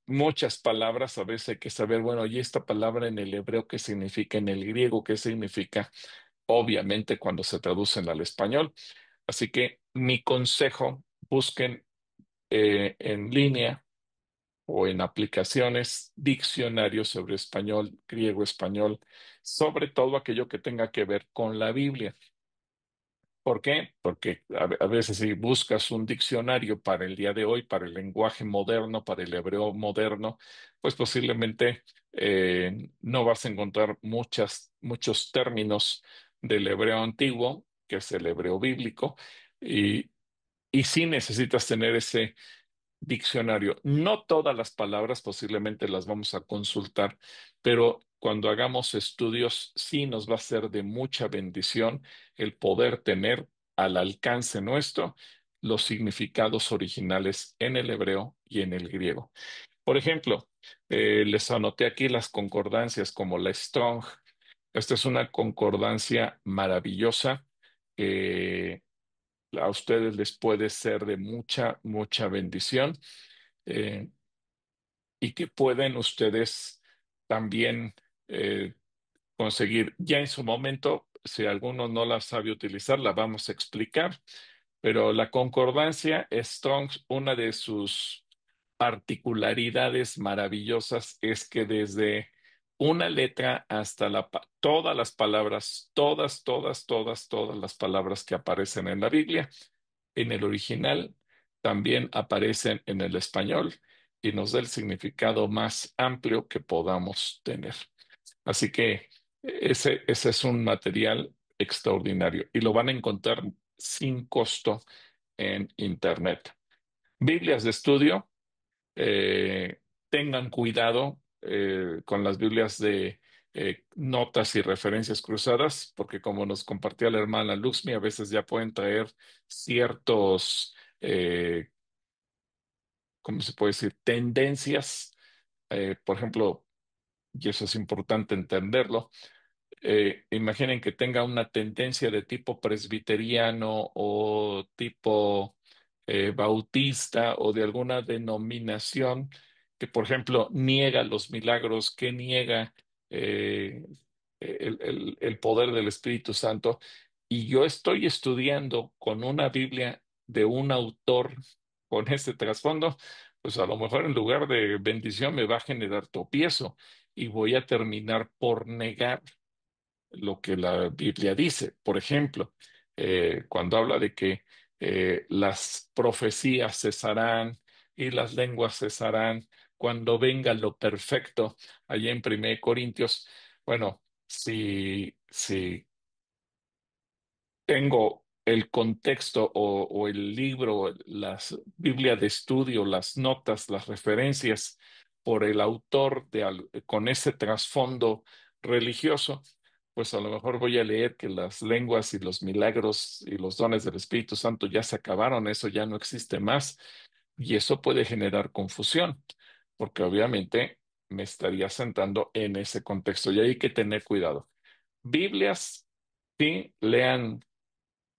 muchas palabras a veces hay que saber, bueno, y esta palabra en el hebreo, ¿qué significa? En el griego, ¿qué significa? Obviamente cuando se traducen al español. Así que mi consejo, busquen en línea o en aplicaciones diccionarios sobre español, griego, español, sobre todo aquello que tenga que ver con la Biblia. ¿Por qué? Porque a veces si buscas un diccionario para el día de hoy, para el lenguaje moderno, para el hebreo moderno, pues posiblemente no vas a encontrar muchos términos del hebreo antiguo, que es el hebreo bíblico, y, y sí necesitas tener ese diccionario. No todas las palabras posiblemente las vamos a consultar, pero cuando hagamos estudios sí nos va a ser de mucha bendición el poder tener al alcance nuestro los significados originales en el hebreo y en el griego. Por ejemplo, les anoté aquí las concordancias como la Strong. Esta es una concordancia maravillosa que a ustedes les puede ser de mucha, mucha bendición, eh, y que pueden ustedes también eh, conseguir. Ya en su momento, si alguno no la sabe utilizar, la vamos a explicar, pero la concordancia Strong, una de sus particularidades maravillosas es que desde una letra hasta todas las palabras, todas las palabras que aparecen en la Biblia, en el original también aparecen en el español y nos da el significado más amplio que podamos tener. Así que ese es un material extraordinario y lo van a encontrar sin costo en Internet. Biblias de estudio, tengan cuidado con las Biblias de notas y referencias cruzadas, porque como nos compartía la hermana Luxmi, a veces ya pueden traer ciertos, ¿cómo se puede decir? Tendencias, por ejemplo, y eso es importante entenderlo. Imaginen que tenga una tendencia de tipo presbiteriano o tipo bautista o de alguna denominación que, por ejemplo, niega los milagros, que niega eh, el poder del Espíritu Santo. Y yo estoy estudiando con una Biblia de un autor con ese trasfondo, pues a lo mejor en lugar de bendición me va a generar tropiezo y voy a terminar por negar lo que la Biblia dice. Por ejemplo, cuando habla de que las profecías cesarán y las lenguas cesarán cuando venga lo perfecto, allá en 1 Corintios, bueno, si tengo el contexto o el libro, las Biblia de estudio, las notas, las referencias por el autor con ese trasfondo religioso, pues a lo mejor voy a leer que las lenguas y los milagros y los dones del Espíritu Santo ya se acabaron, eso ya no existe más, y eso puede generar confusión, porque obviamente me estaría sentando en ese contexto y hay que tener cuidado. Biblias, sí, lean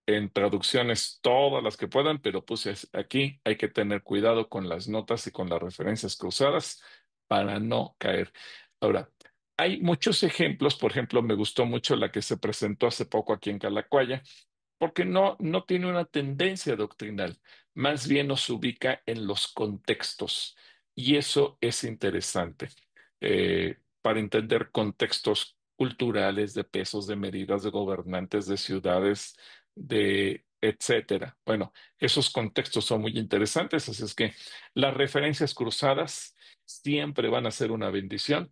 en traducciones todas las que puedan, pero puse aquí, hay que tener cuidado con las notas y con las referencias cruzadas para no caer. Ahora, hay muchos ejemplos, por ejemplo, me gustó mucho la que se presentó hace poco aquí en Calacuaya, porque no tiene una tendencia doctrinal, más bien nos ubica en los contextos, y eso es interesante para entender contextos culturales, de pesos, de medidas, de gobernantes, de ciudades, de etcétera. Bueno, esos contextos son muy interesantes, así es que las referencias cruzadas siempre van a ser una bendición.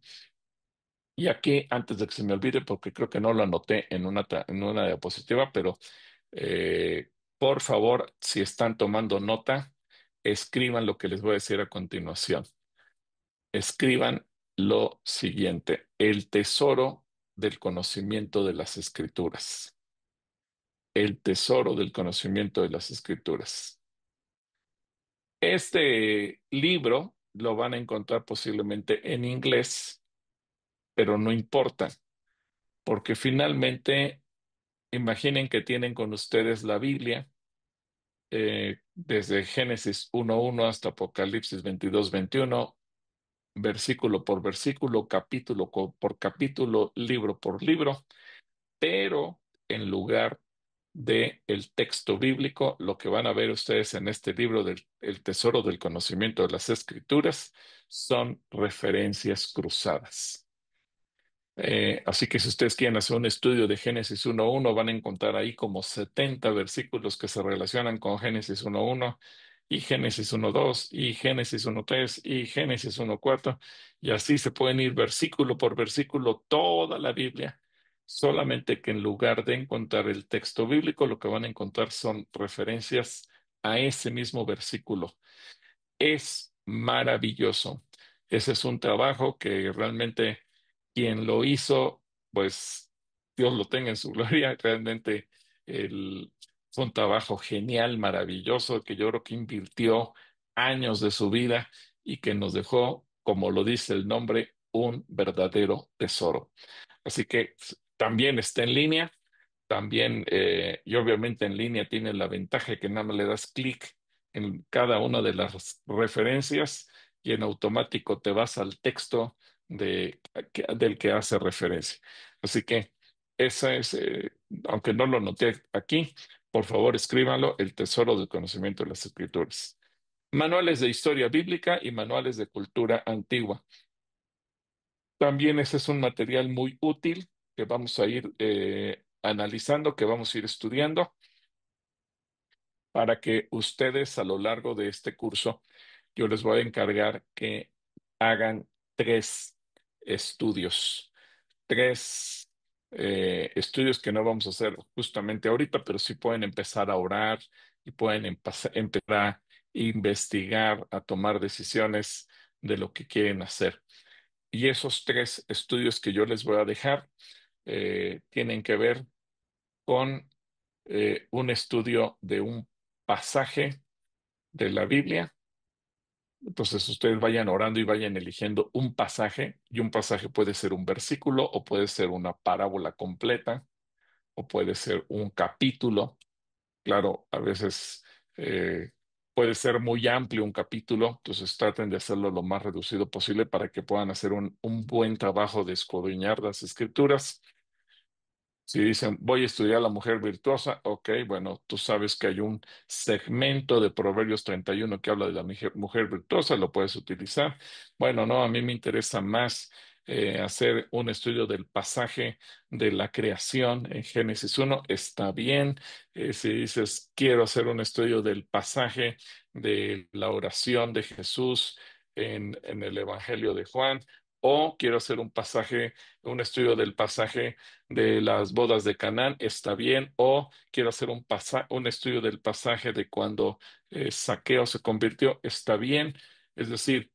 Y aquí, antes de que se me olvide, porque creo que no lo anoté en una diapositiva, pero por favor, si están tomando nota, escriban lo que les voy a decir a continuación. Escriban lo siguiente: el tesoro del conocimiento de las Escrituras. El tesoro del conocimiento de las Escrituras. Este libro lo van a encontrar posiblemente en inglés, pero no importa, porque finalmente imaginen que tienen con ustedes la Biblia, desde Génesis 1:1 hasta Apocalipsis 22:21, versículo por versículo, capítulo por capítulo, libro por libro, pero en lugar de el texto bíblico, lo que van a ver ustedes en este libro del El Tesoro del Conocimiento de las Escrituras son referencias cruzadas. Así que si ustedes quieren hacer un estudio de Génesis 1:1, van a encontrar ahí como 70 versículos que se relacionan con Génesis 1:1 y Génesis 1:2 y Génesis 1:3 y Génesis 1:4, y así se pueden ir versículo por versículo toda la Biblia, solamente que en lugar de encontrar el texto bíblico, lo que van a encontrar son referencias a ese mismo versículo. Es maravilloso. Ese es un trabajo que realmente quien lo hizo, pues Dios lo tenga en su gloria. Realmente el, fue un trabajo genial, maravilloso, que yo creo que invirtió años de su vida y que nos dejó, como lo dice el nombre, un verdadero tesoro. Así que también está en línea. También, y obviamente en línea tiene la ventaja de que nada más le das clic en cada una de las referencias y en automático te vas al texto del que hace referencia. Así que esa es, aunque no lo noté aquí, por favor escríbanlo: El Tesoro del Conocimiento de las Escrituras. Manuales de historia bíblica y manuales de cultura antigua. También ese es un material muy útil que vamos a ir analizando, que vamos a ir estudiando, para que ustedes a lo largo de este curso, yo les voy a encargar que hagan 3 estudios, 3 estudios que no vamos a hacer justamente ahorita, pero sí pueden empezar a orar y pueden empezar a investigar, a tomar decisiones de lo que quieren hacer. Y esos 3 estudios que yo les voy a dejar tienen que ver con un estudio de un pasaje de la Biblia. Entonces ustedes vayan orando y vayan eligiendo un pasaje, y un pasaje puede ser un versículo o puede ser una parábola completa o puede ser un capítulo. Claro, a veces puede ser muy amplio un capítulo, entonces traten de hacerlo lo más reducido posible para que puedan hacer un buen trabajo de escudriñar las escrituras. Si dicen, voy a estudiar a la mujer virtuosa, ok, bueno, tú sabes que hay un segmento de Proverbios 31 que habla de la mujer virtuosa, lo puedes utilizar. Bueno, no, a mí me interesa más hacer un estudio del pasaje de la creación en Génesis 1, está bien. Si dices, quiero hacer un estudio del pasaje de la oración de Jesús en el Evangelio de Juan, o quiero hacer un estudio del pasaje de las bodas de Canaán, está bien, o quiero hacer un estudio del pasaje de cuando Zaqueo se convirtió, está bien. Es decir,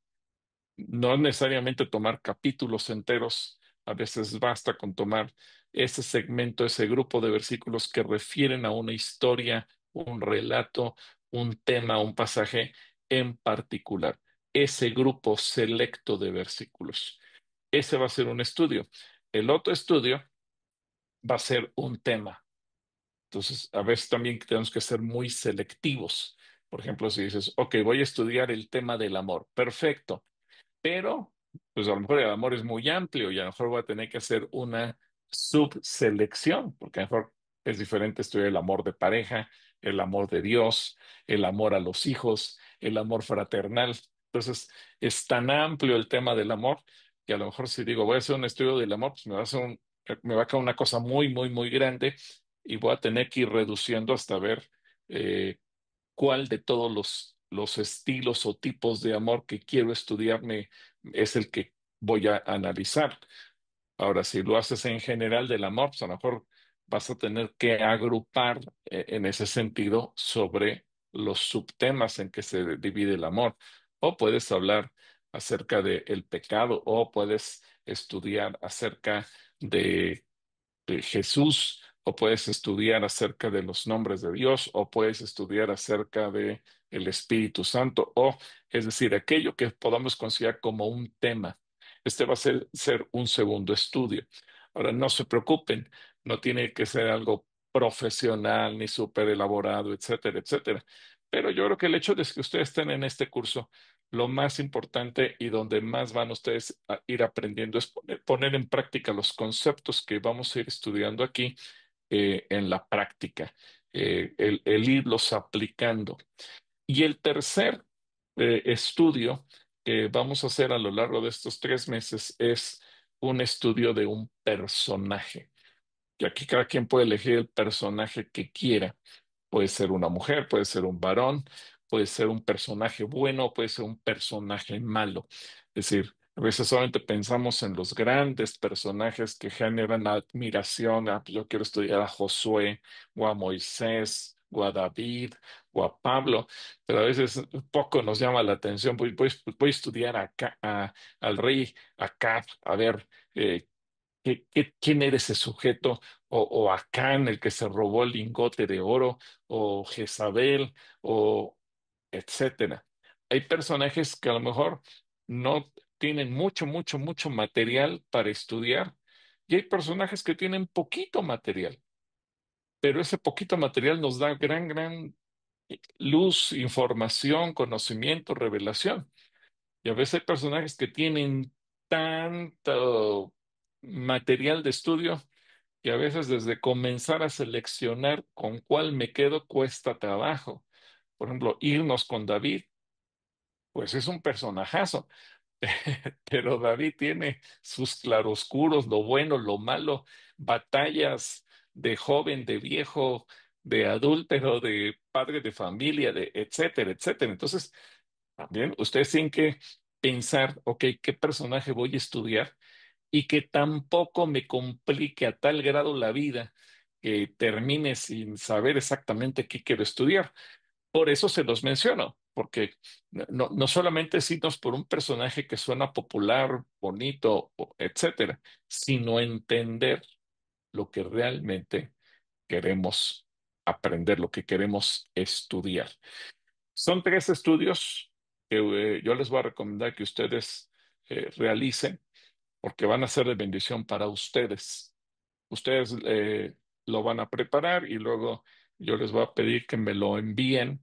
no necesariamente tomar capítulos enteros, a veces basta con tomar ese segmento, ese grupo de versículos que refieren a una historia, un relato, un tema, un pasaje en particular. Ese grupo selecto de versículos. Ese va a ser un estudio. El otro estudio va a ser un tema. Entonces, a veces también tenemos que ser muy selectivos. Por ejemplo, si dices, ok, voy a estudiar el tema del amor, perfecto, pero pues a lo mejor el amor es muy amplio y a lo mejor voy a tener que hacer una subselección, porque a lo mejor es diferente estudiar el amor de pareja, el amor de Dios, el amor a los hijos, el amor fraternal. Entonces, es tan amplio el tema del amor que a lo mejor si digo voy a hacer un estudio del amor, pues me va a quedar una cosa muy, muy, muy grande y voy a tener que ir reduciendo hasta ver eh, cuál de todos los estilos o tipos de amor que quiero estudiarme es el que voy a analizar. Ahora, si lo haces en general del amor, pues a lo mejor vas a tener que agrupar en ese sentido sobre los subtemas en que se divide el amor. O puedes hablar acerca del pecado o puedes estudiar acerca de Jesús, o puedes estudiar acerca de los nombres de Dios, o puedes estudiar acerca de el Espíritu Santo, o es decir, aquello que podamos considerar como un tema. Este va a ser un segundo estudio. Ahora, no se preocupen, no tiene que ser algo profesional ni súper elaborado, etcétera, etcétera. Pero yo creo que el hecho de que ustedes estén en este curso, lo más importante y donde más van ustedes a ir aprendiendo es poner en práctica los conceptos que vamos a ir estudiando aquí en la práctica, el irlos aplicando. Y el tercer estudio que vamos a hacer a lo largo de estos 3 meses es un estudio de un personaje. Y aquí cada quien puede elegir el personaje que quiera. Puede ser una mujer, puede ser un varón, puede ser un personaje bueno, puede ser un personaje malo. Es decir, a veces solamente pensamos en los grandes personajes que generan admiración. Ah, pues yo quiero estudiar a Josué, o a Moisés, o a David, o a Pablo, pero a veces poco nos llama la atención. Voy a estudiar al rey Acab, a ver. ¿Quién era ese sujeto? O Acán, el que se robó el lingote de oro, o Jezabel, o etcétera. Hay personajes que a lo mejor no tienen mucho, mucho, mucho material para estudiar, y hay personajes que tienen poquito material, pero ese poquito material nos da gran, gran luz, información, conocimiento, revelación. Y a veces hay personajes que tienen tanto material de estudio que a veces desde comenzar a seleccionar con cuál me quedo cuesta trabajo. Por ejemplo, irnos con David, pues es un personajazo, pero David tiene sus claroscuros, lo bueno, lo malo, batallas de joven, de viejo, de adúltero, de padre de familia, de etcétera, etcétera. Entonces, también ustedes tienen que pensar, ok, ¿qué personaje voy a estudiar? Y que tampoco me complique a tal grado la vida que termine sin saber exactamente qué quiero estudiar. Por eso se los menciono, porque no solamente es irnos por un personaje que suena popular, bonito, etcétera, sino entender lo que realmente queremos aprender, lo que queremos estudiar. Son 3 estudios que yo les voy a recomendar que ustedes realicen porque van a ser de bendición para ustedes. Ustedes lo van a preparar y luego yo les voy a pedir que me lo envíen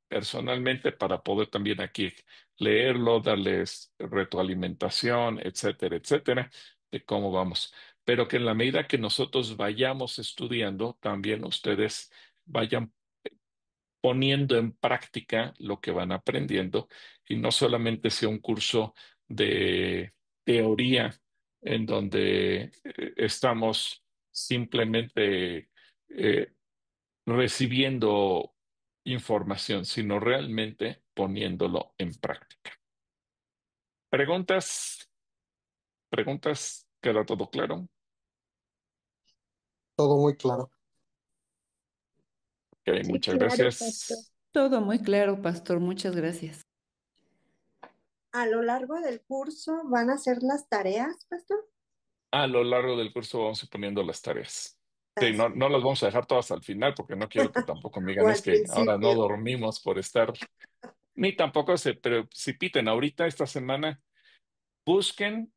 personalmente para poder también aquí leerlo, darles retroalimentación, etcétera, etcétera, de cómo vamos. Pero que en la medida que nosotros vayamos estudiando, también ustedes vayan poniendo en práctica lo que van aprendiendo y no solamente sea un curso de teoría en donde estamos simplemente eh, recibiendo información, sino realmente poniéndolo en práctica. ¿Preguntas? ¿Preguntas? ¿Queda todo claro? Todo muy claro. Ok, Sí, muchas claro, pastor. gracias. Todo muy claro, pastor. Muchas gracias. A lo largo del curso van a hacer las tareas, pastor. A lo largo del curso vamos a ir poniendo las tareas. Sí, Las- no las vamos a dejar todas al final porque no quiero que tampoco me O digan es al que ahora no principio. dormimos por estar, ni tampoco se precipiten ahorita esta semana. Busquen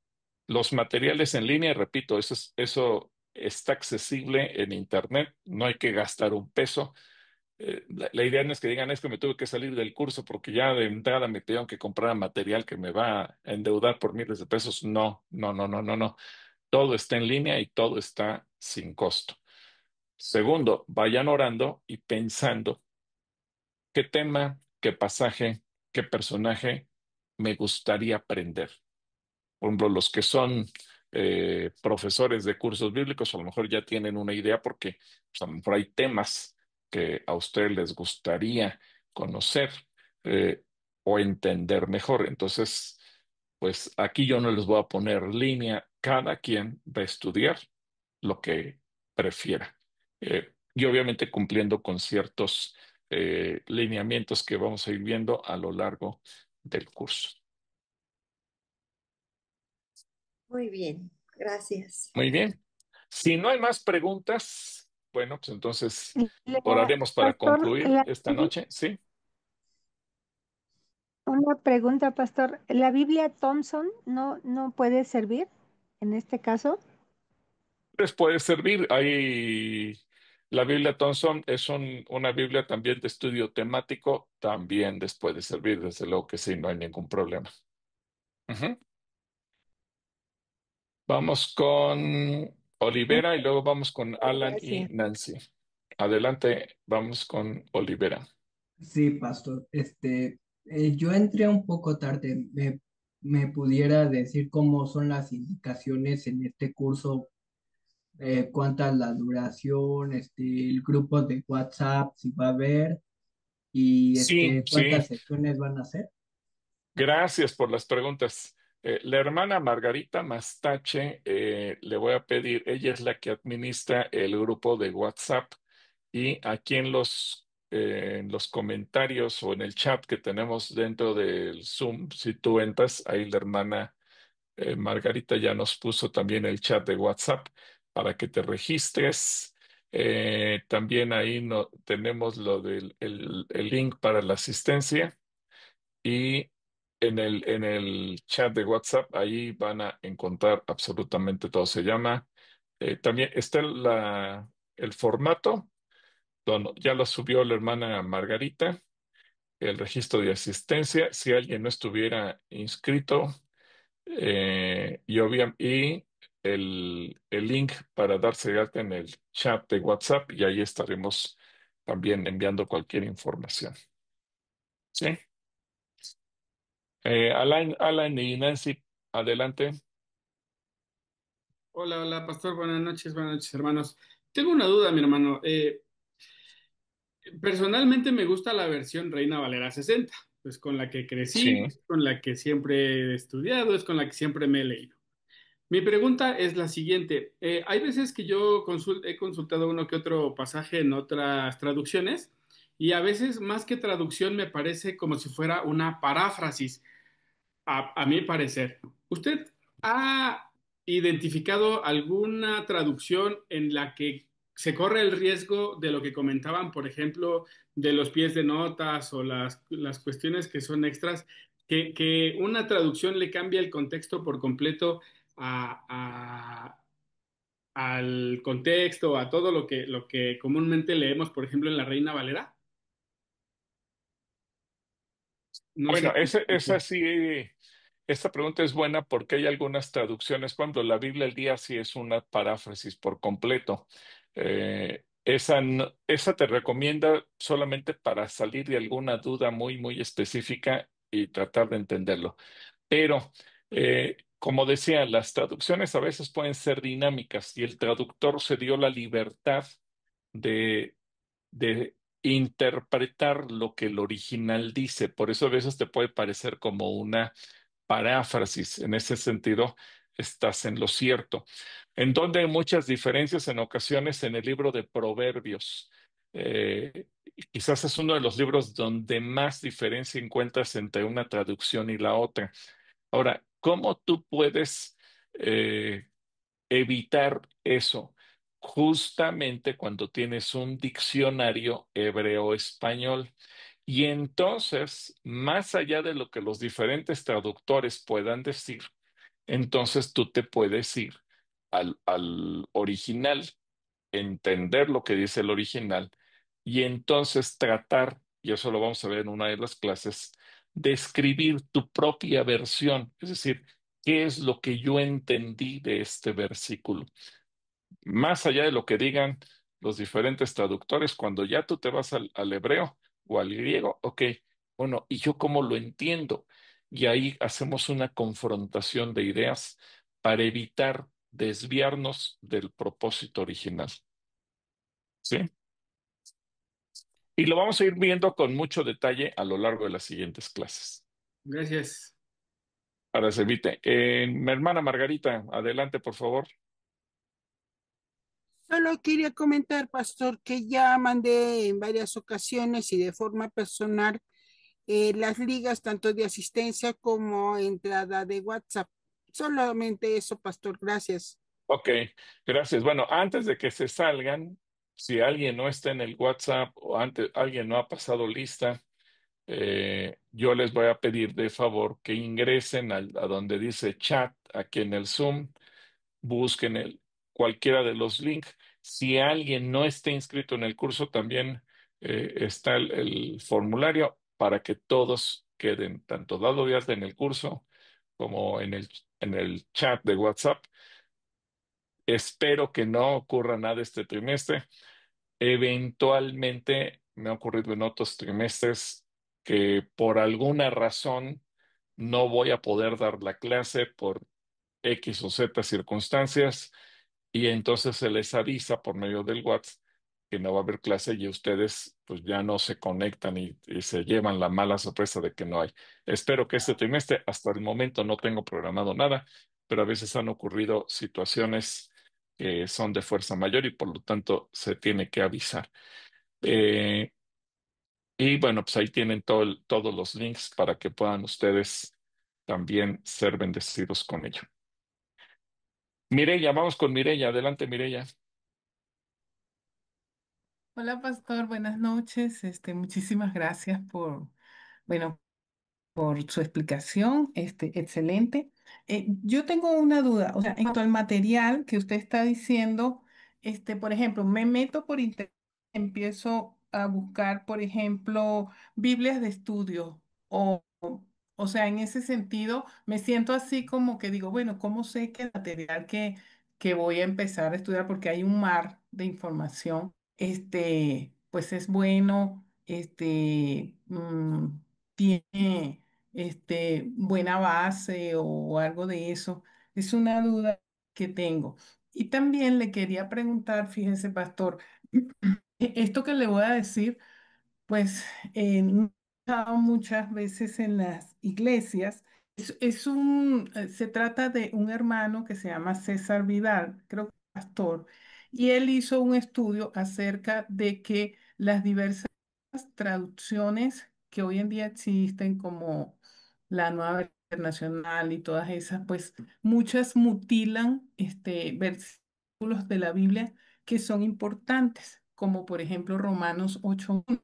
los materiales en línea, y repito, eso está accesible en internet, no hay que gastar un peso. La idea no es que digan es que me tuve que salir del curso porque ya de entrada me pidieron que comprara material que me va a endeudar por miles de pesos. No, no, no, no, no, no. Todo está en línea y todo está sin costo. Segundo, vayan orando y pensando qué tema, qué pasaje, qué personaje me gustaría aprender. Por ejemplo, los que son profesores de cursos bíblicos, a lo mejor ya tienen una idea porque pues, a lo mejor hay temas que a ustedes les gustaría conocer o entender mejor. Entonces, pues aquí yo no les voy a poner línea, cada quien va a estudiar lo que prefiera. Y obviamente cumpliendo con ciertos lineamientos que vamos a ir viendo a lo largo del curso. Muy bien, gracias. Muy bien. Si no hay más preguntas, bueno, pues entonces oraremos para Pastor, concluir esta noche. Sí, una pregunta, pastor. ¿La Biblia Thompson no puede servir en este caso? les puede servir. La Biblia Thompson es una Biblia también de estudio temático, también les puede servir, desde luego que sí, no hay ningún problema. Ujú. Vamos con Olivera y luego vamos con Alan y Gracias. Nancy. Adelante, vamos con Olivera. Sí, pastor. Yo entré un poco tarde. ¿Me pudiera decir cómo son las indicaciones en este curso? ¿Cuánta es la duración? El grupo de WhatsApp, si va a haber, y Sí, sí, cuántas sesiones van a hacer. gracias por las preguntas. La hermana Margarita Mastache, le voy a pedir, ella es la que administra el grupo de WhatsApp y aquí en los comentarios o en el chat que tenemos dentro del Zoom, si tú entras, ahí la hermana Margarita ya nos puso también el chat de WhatsApp para que te registres. También ahí tenemos el link para la asistencia. Y en el chat de WhatsApp, ahí van a encontrar absolutamente todo. También está el formato, ya lo subió la hermana Margarita, el registro de asistencia, si alguien no estuviera inscrito, y el link para darse de alta en el chat de WhatsApp, y ahí estaremos también enviando cualquier información. ¿Sí? Alan y Nancy, adelante. Hola, hola, pastor, buenas noches, hermanos. Tengo una duda, mi hermano. Personalmente me gusta la versión Reina Valera 60, pues con la que crecí, Sí. con la que siempre he estudiado, es con la que siempre me he leído. Mi pregunta es la siguiente. Hay veces que yo he consultado uno que otro pasaje en otras traducciones y a veces más que traducción me parece como si fuera una paráfrasis. A mi parecer, ¿usted ha identificado alguna traducción en la que se corre el riesgo de lo que comentaban, por ejemplo, de los pies de notas o las cuestiones que son extras, que una traducción le cambia el contexto por completo a- a- al contexto, a todo lo que comúnmente leemos, por ejemplo, en la Reina Valera? No sé. Bueno, esta pregunta es buena porque hay algunas traducciones. Cuando la Biblia al día sí es una paráfrasis por completo. Esa te recomienda solamente para salir de alguna duda muy, muy específica y tratar de entenderlo. Pero, como decía, las traducciones a veces pueden ser dinámicas y el traductor se dio la libertad de interpretar lo que el original dice. Por eso a veces te puede parecer como una paráfrasis. En ese sentido, estás en lo cierto. En donde hay muchas diferencias en ocasiones en el libro de Proverbios. Quizás es uno de los libros donde más diferencia encuentras entre una traducción y la otra. Ahora, ¿cómo tú puedes evitar eso? Justamente cuando tienes un diccionario hebreo-español. Y entonces, más allá de lo que los diferentes traductores puedan decir, entonces tú te puedes ir al original, entender lo que dice el original y entonces tratar, y eso lo vamos a ver en una de las clases, de escribir tu propia versión, es decir, ¿qué es lo que yo entendí de este versículo? Más allá de lo que digan los diferentes traductores, cuando ya tú te vas al hebreo o al griego, ok, bueno, ¿y yo cómo lo entiendo? Y ahí hacemos una confrontación de ideas para evitar desviarnos del propósito original. ¿Sí? Y lo vamos a ir viendo con mucho detalle a lo largo de las siguientes clases. Gracias. Para servirte. Mi hermana Margarita, adelante, por favor. Solo quería comentar, pastor, que ya mandé en varias ocasiones y de forma personal las ligas tanto de asistencia como entrada de WhatsApp. Solamente eso, pastor. Gracias. Ok, gracias. Bueno, antes de que se salgan, si alguien no está en el WhatsApp o antes alguien no ha pasado lista, yo les voy a pedir de favor que ingresen a donde dice chat aquí en el Zoom, busquen cualquiera de los links. Si alguien no está inscrito en el curso, también está el formulario para que todos queden tanto dado de alta en el curso como en el chat de WhatsApp. Espero que no ocurra nada este trimestre. Eventualmente me ha ocurrido en otros trimestres que por alguna razón no voy a poder dar la clase por X o Z circunstancias y entonces se les avisa por medio del WhatsApp que no va a haber clase y ustedes pues ya no se conectan y se llevan la mala sorpresa de que no hay. Espero que este trimestre, hasta el momento no tengo programado nada, pero a veces han ocurrido situaciones que son de fuerza mayor y por lo tanto se tiene que avisar. Eh, y bueno, pues ahí tienen todos los links para que puedan ustedes también ser bendecidos con ello. Mireya, vamos con Mireya. Adelante, Mireya. Hola, pastor, buenas noches. Muchísimas gracias bueno, por su explicación, excelente. Yo tengo una duda, o sea, en cuanto al material que usted está diciendo, por ejemplo, me meto por internet, empiezo a buscar, por ejemplo, Biblias de estudio o sea, en ese sentido, me siento así como que digo, bueno, ¿cómo sé que el material que voy a empezar a estudiar, porque hay un mar de información, pues es bueno, tiene buena base o algo de eso? Es una duda que tengo. Y también le quería preguntar, fíjese, pastor, esto que le voy a decir, pues no he escuchado muchas veces en las iglesias. Se trata de un hermano que se llama César Vidal, creo que es pastor, y él hizo un estudio acerca de que las diversas traducciones que hoy en día existen, como la Nueva Internacional y todas esas, pues muchas mutilan versículos de la Biblia que son importantes, como por ejemplo Romanos 8:1,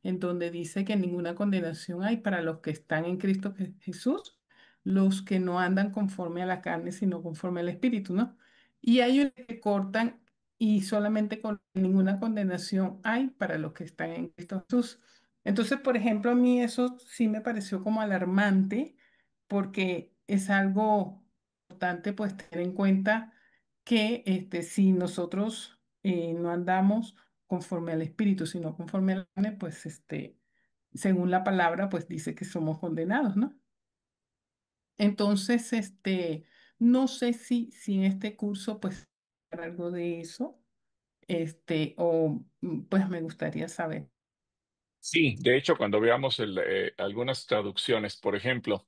en donde dice que ninguna condenación hay para los que están en Cristo Jesús, los que no andan conforme a la carne, sino conforme al Espíritu, ¿no? Y hay unos que cortan y solamente con ninguna condenación hay para los que están en Cristo Jesús. Entonces, por ejemplo, a mí eso sí me pareció como alarmante porque es algo importante pues tener en cuenta que si nosotros no andamos conforme al Espíritu, sino conforme a la carne, pues según la palabra, pues dice que somos condenados, ¿no? Entonces, no sé si en este curso pues algo de eso, pues me gustaría saber. Sí, de hecho, cuando veamos algunas traducciones, por ejemplo,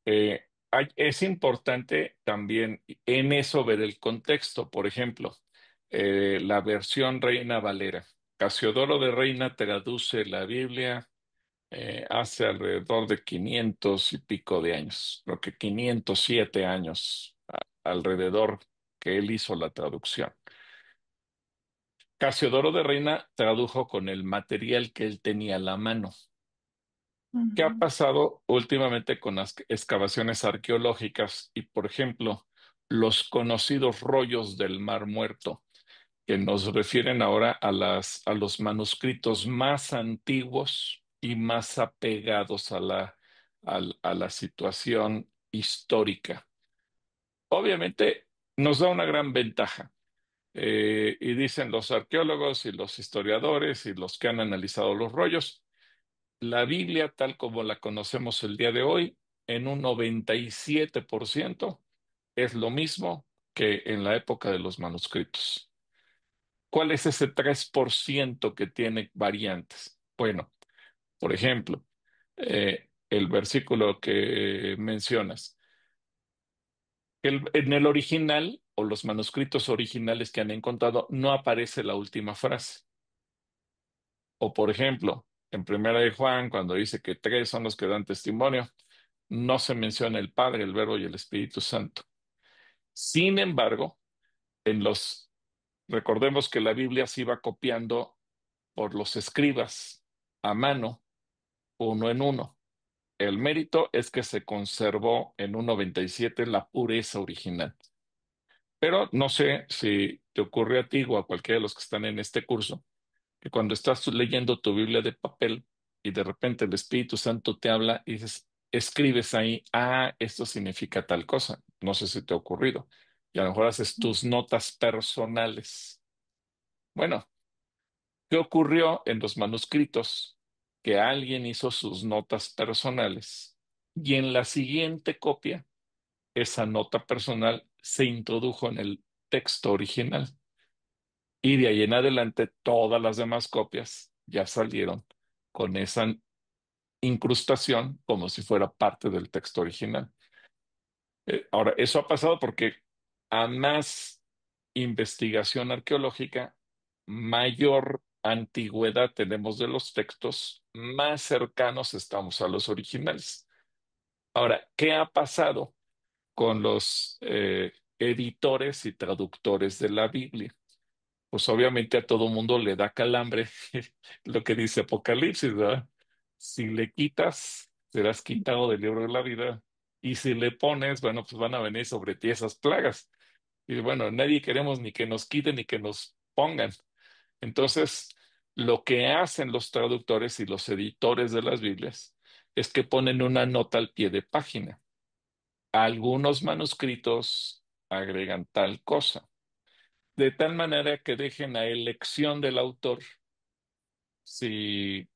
es importante también en eso ver el contexto. Por ejemplo, la versión Reina Valera. Casiodoro de Reina traduce la Biblia hace alrededor de 500 y pico de años, creo que 507 años alrededor que él hizo la traducción. Casiodoro de Reina tradujo con el material que él tenía a la mano. ¿Qué ha pasado últimamente con las excavaciones arqueológicas y, por ejemplo, los conocidos rollos del Mar Muerto, que nos refieren ahora a los manuscritos más antiguos y más apegados a la situación histórica? Obviamente nos da una gran ventaja. Y dicen los arqueólogos y los historiadores y los que han analizado los rollos, la Biblia tal como la conocemos el día de hoy, en un 97% es lo mismo que en la época de los manuscritos. ¿Cuál es ese 3% que tiene variantes? Bueno, por ejemplo, el versículo que mencionas. En el original o los manuscritos originales que han encontrado no aparece la última frase. O por ejemplo, en Primera de Juan, cuando dice que tres son los que dan testimonio, no se menciona el Padre, el Verbo y el Espíritu Santo. Sin embargo, recordemos que la Biblia se iba copiando por los escribas a mano, uno en uno. El mérito es que se conservó en un 97 la pureza original. Pero no sé si te ocurre a ti o a cualquiera de los que están en este curso, que cuando estás leyendo tu Biblia de papel y de repente el Espíritu Santo te habla y dices, escribes ahí, esto significa tal cosa. No sé si te ha ocurrido. Y a lo mejor haces tus notas personales. Bueno, ¿qué ocurrió en los manuscritos? Que alguien hizo sus notas personales y en la siguiente copia, esa nota personal se introdujo en el texto original. Y de ahí en adelante, todas las demás copias ya salieron con esa incrustación como si fuera parte del texto original. Ahora, eso ha pasado porque a más investigación arqueológica, mayor antigüedad tenemos de los textos, más cercanos estamos a los originales. Ahora, ¿qué ha pasado con los editores y traductores de la Biblia? Pues obviamente a todo mundo le da calambre lo que dice Apocalipsis, ¿verdad? Si le quitas, serás quitado del libro de la vida, y si le pones, bueno, pues van a venir sobre ti esas plagas. Y bueno, nadie queremos ni que nos quiten ni que nos pongan. Entonces, lo que hacen los traductores y los editores de las Biblias es que ponen una nota al pie de página. Algunos manuscritos agregan tal cosa de tal manera que dejen a elección del autor si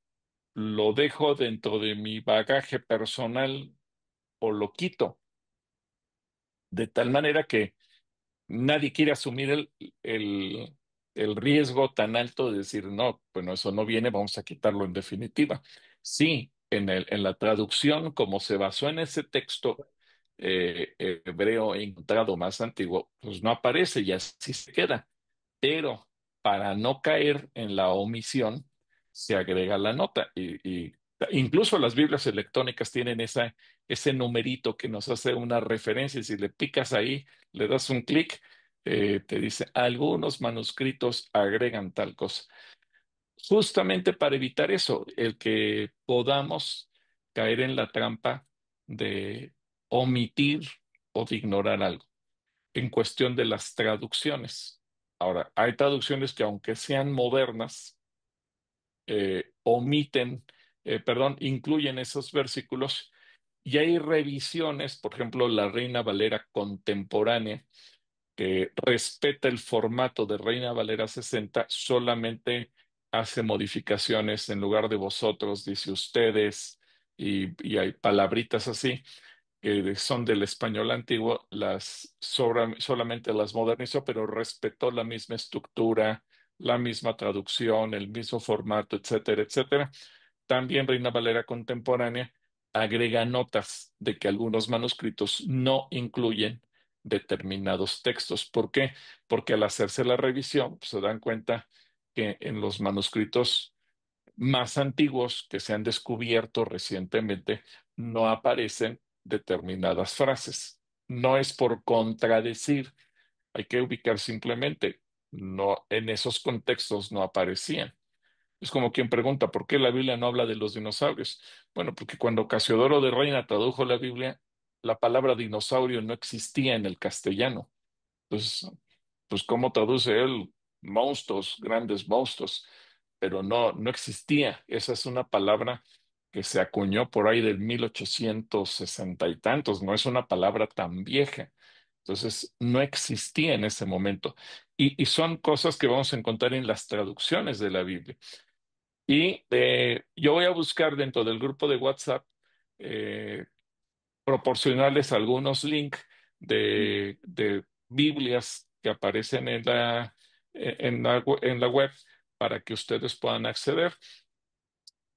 lo dejo dentro de mi bagaje personal o lo quito, de tal manera que nadie quiere asumir el, el riesgo tan alto de decir, no, bueno, eso no viene, vamos a quitarlo en definitiva. Sí, en la traducción, como se basó en ese texto hebreo encontrado más antiguo, pues no aparece y así se queda. Pero para no caer en la omisión, se agrega la nota. Y incluso las Biblias electrónicas tienen ese numerito que nos hace una referencia. Y si le picas ahí, le das un clic, te dice, algunos manuscritos agregan tal cosa. Justamente para evitar eso, el que podamos caer en la trampa de omitir o de ignorar algo en cuestión de las traducciones. Ahora, hay traducciones que aunque sean modernas, incluyen esos versículos y hay revisiones, por ejemplo, la Reina Valera contemporánea, que respeta el formato de Reina Valera 60, solamente hace modificaciones en lugar de vosotros, dice ustedes, y hay palabritas así que son del español antiguo, solamente las modernizó, pero respetó la misma estructura, la misma traducción, el mismo formato, etcétera, etcétera. También Reina Valera contemporánea agrega notas de que algunos manuscritos no incluyen determinados textos. ¿Por qué? Porque al hacerse la revisión, pues, se dan cuenta que en los manuscritos más antiguos que se han descubierto recientemente no aparecen determinadas frases. No es por contradecir, hay que ubicar simplemente, no, en esos contextos no aparecían. Es como quien pregunta, ¿por qué la Biblia no habla de los dinosaurios? Bueno, porque cuando Casiodoro de Reina tradujo la Biblia, la palabra dinosaurio no existía en el castellano. Pues, pues ¿cómo traduce él monstruos, grandes monstruos? Pero no existía. Esa es una palabra que se acuñó por ahí del 1860 y tantos. No es una palabra tan vieja. Entonces, no existía en ese momento. Y son cosas que vamos a encontrar en las traducciones de la Biblia. Y yo voy a buscar dentro del grupo de WhatsApp eh, proporcionarles algunos links de Biblias que aparecen en la web para que ustedes puedan acceder.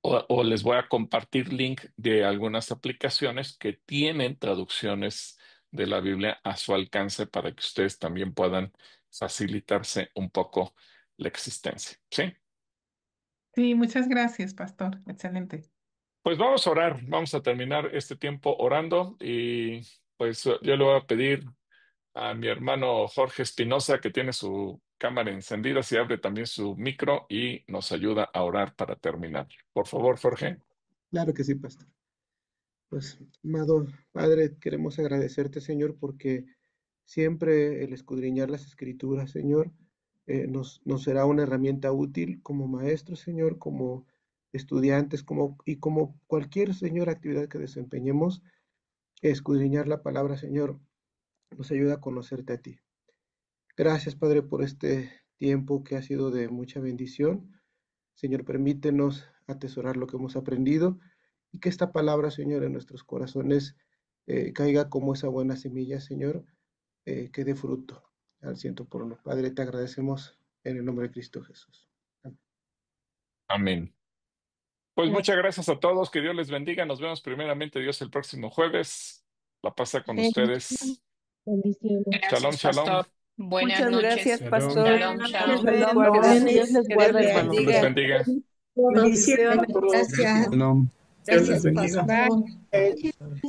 O les voy a compartir link de algunas aplicaciones que tienen traducciones de la Biblia a su alcance para que ustedes también puedan facilitarse un poco la existencia. ¿Sí? Sí, muchas gracias, pastor. Excelente. Pues vamos a orar, vamos a terminar este tiempo orando y pues yo le voy a pedir a mi hermano Jorge Espinosa que tiene su cámara encendida, si abre también su micro y nos ayuda a orar para terminar. Por favor, Jorge. Claro que sí, pastor. Pues, amado Padre, queremos agradecerte, Señor, porque siempre el escudriñar las Escrituras, Señor, nos será una herramienta útil como maestros, Señor, como estudiantes, y como cualquier, Señor, actividad que desempeñemos, escudriñar la palabra, Señor, nos ayuda a conocerte a ti. Gracias, Padre, por este tiempo que ha sido de mucha bendición. Señor, permítenos atesorar lo que hemos aprendido y que esta palabra, Señor, en nuestros corazones caiga como esa buena semilla, Señor, que dé fruto al ciento por uno. Padre, te agradecemos en el nombre de Cristo Jesús. Amén. Amén. Pues muchas gracias a todos, que Dios les bendiga. Nos vemos primeramente Dios el próximo jueves. La pasa con ustedes. Bendiciones. Shalom, Gracias, shalom. pastor. Buenas Muchas noches. gracias, Shalom. pastor. Shalom, Dios shalom. les Bendiciones. guarde. Dios les Que guarde, Dios les hermanos. Dios les bendiga. bendiga. Bendiciones. Gracias. Gracias. Dios les Gracias, bendiga. pastor. Bye.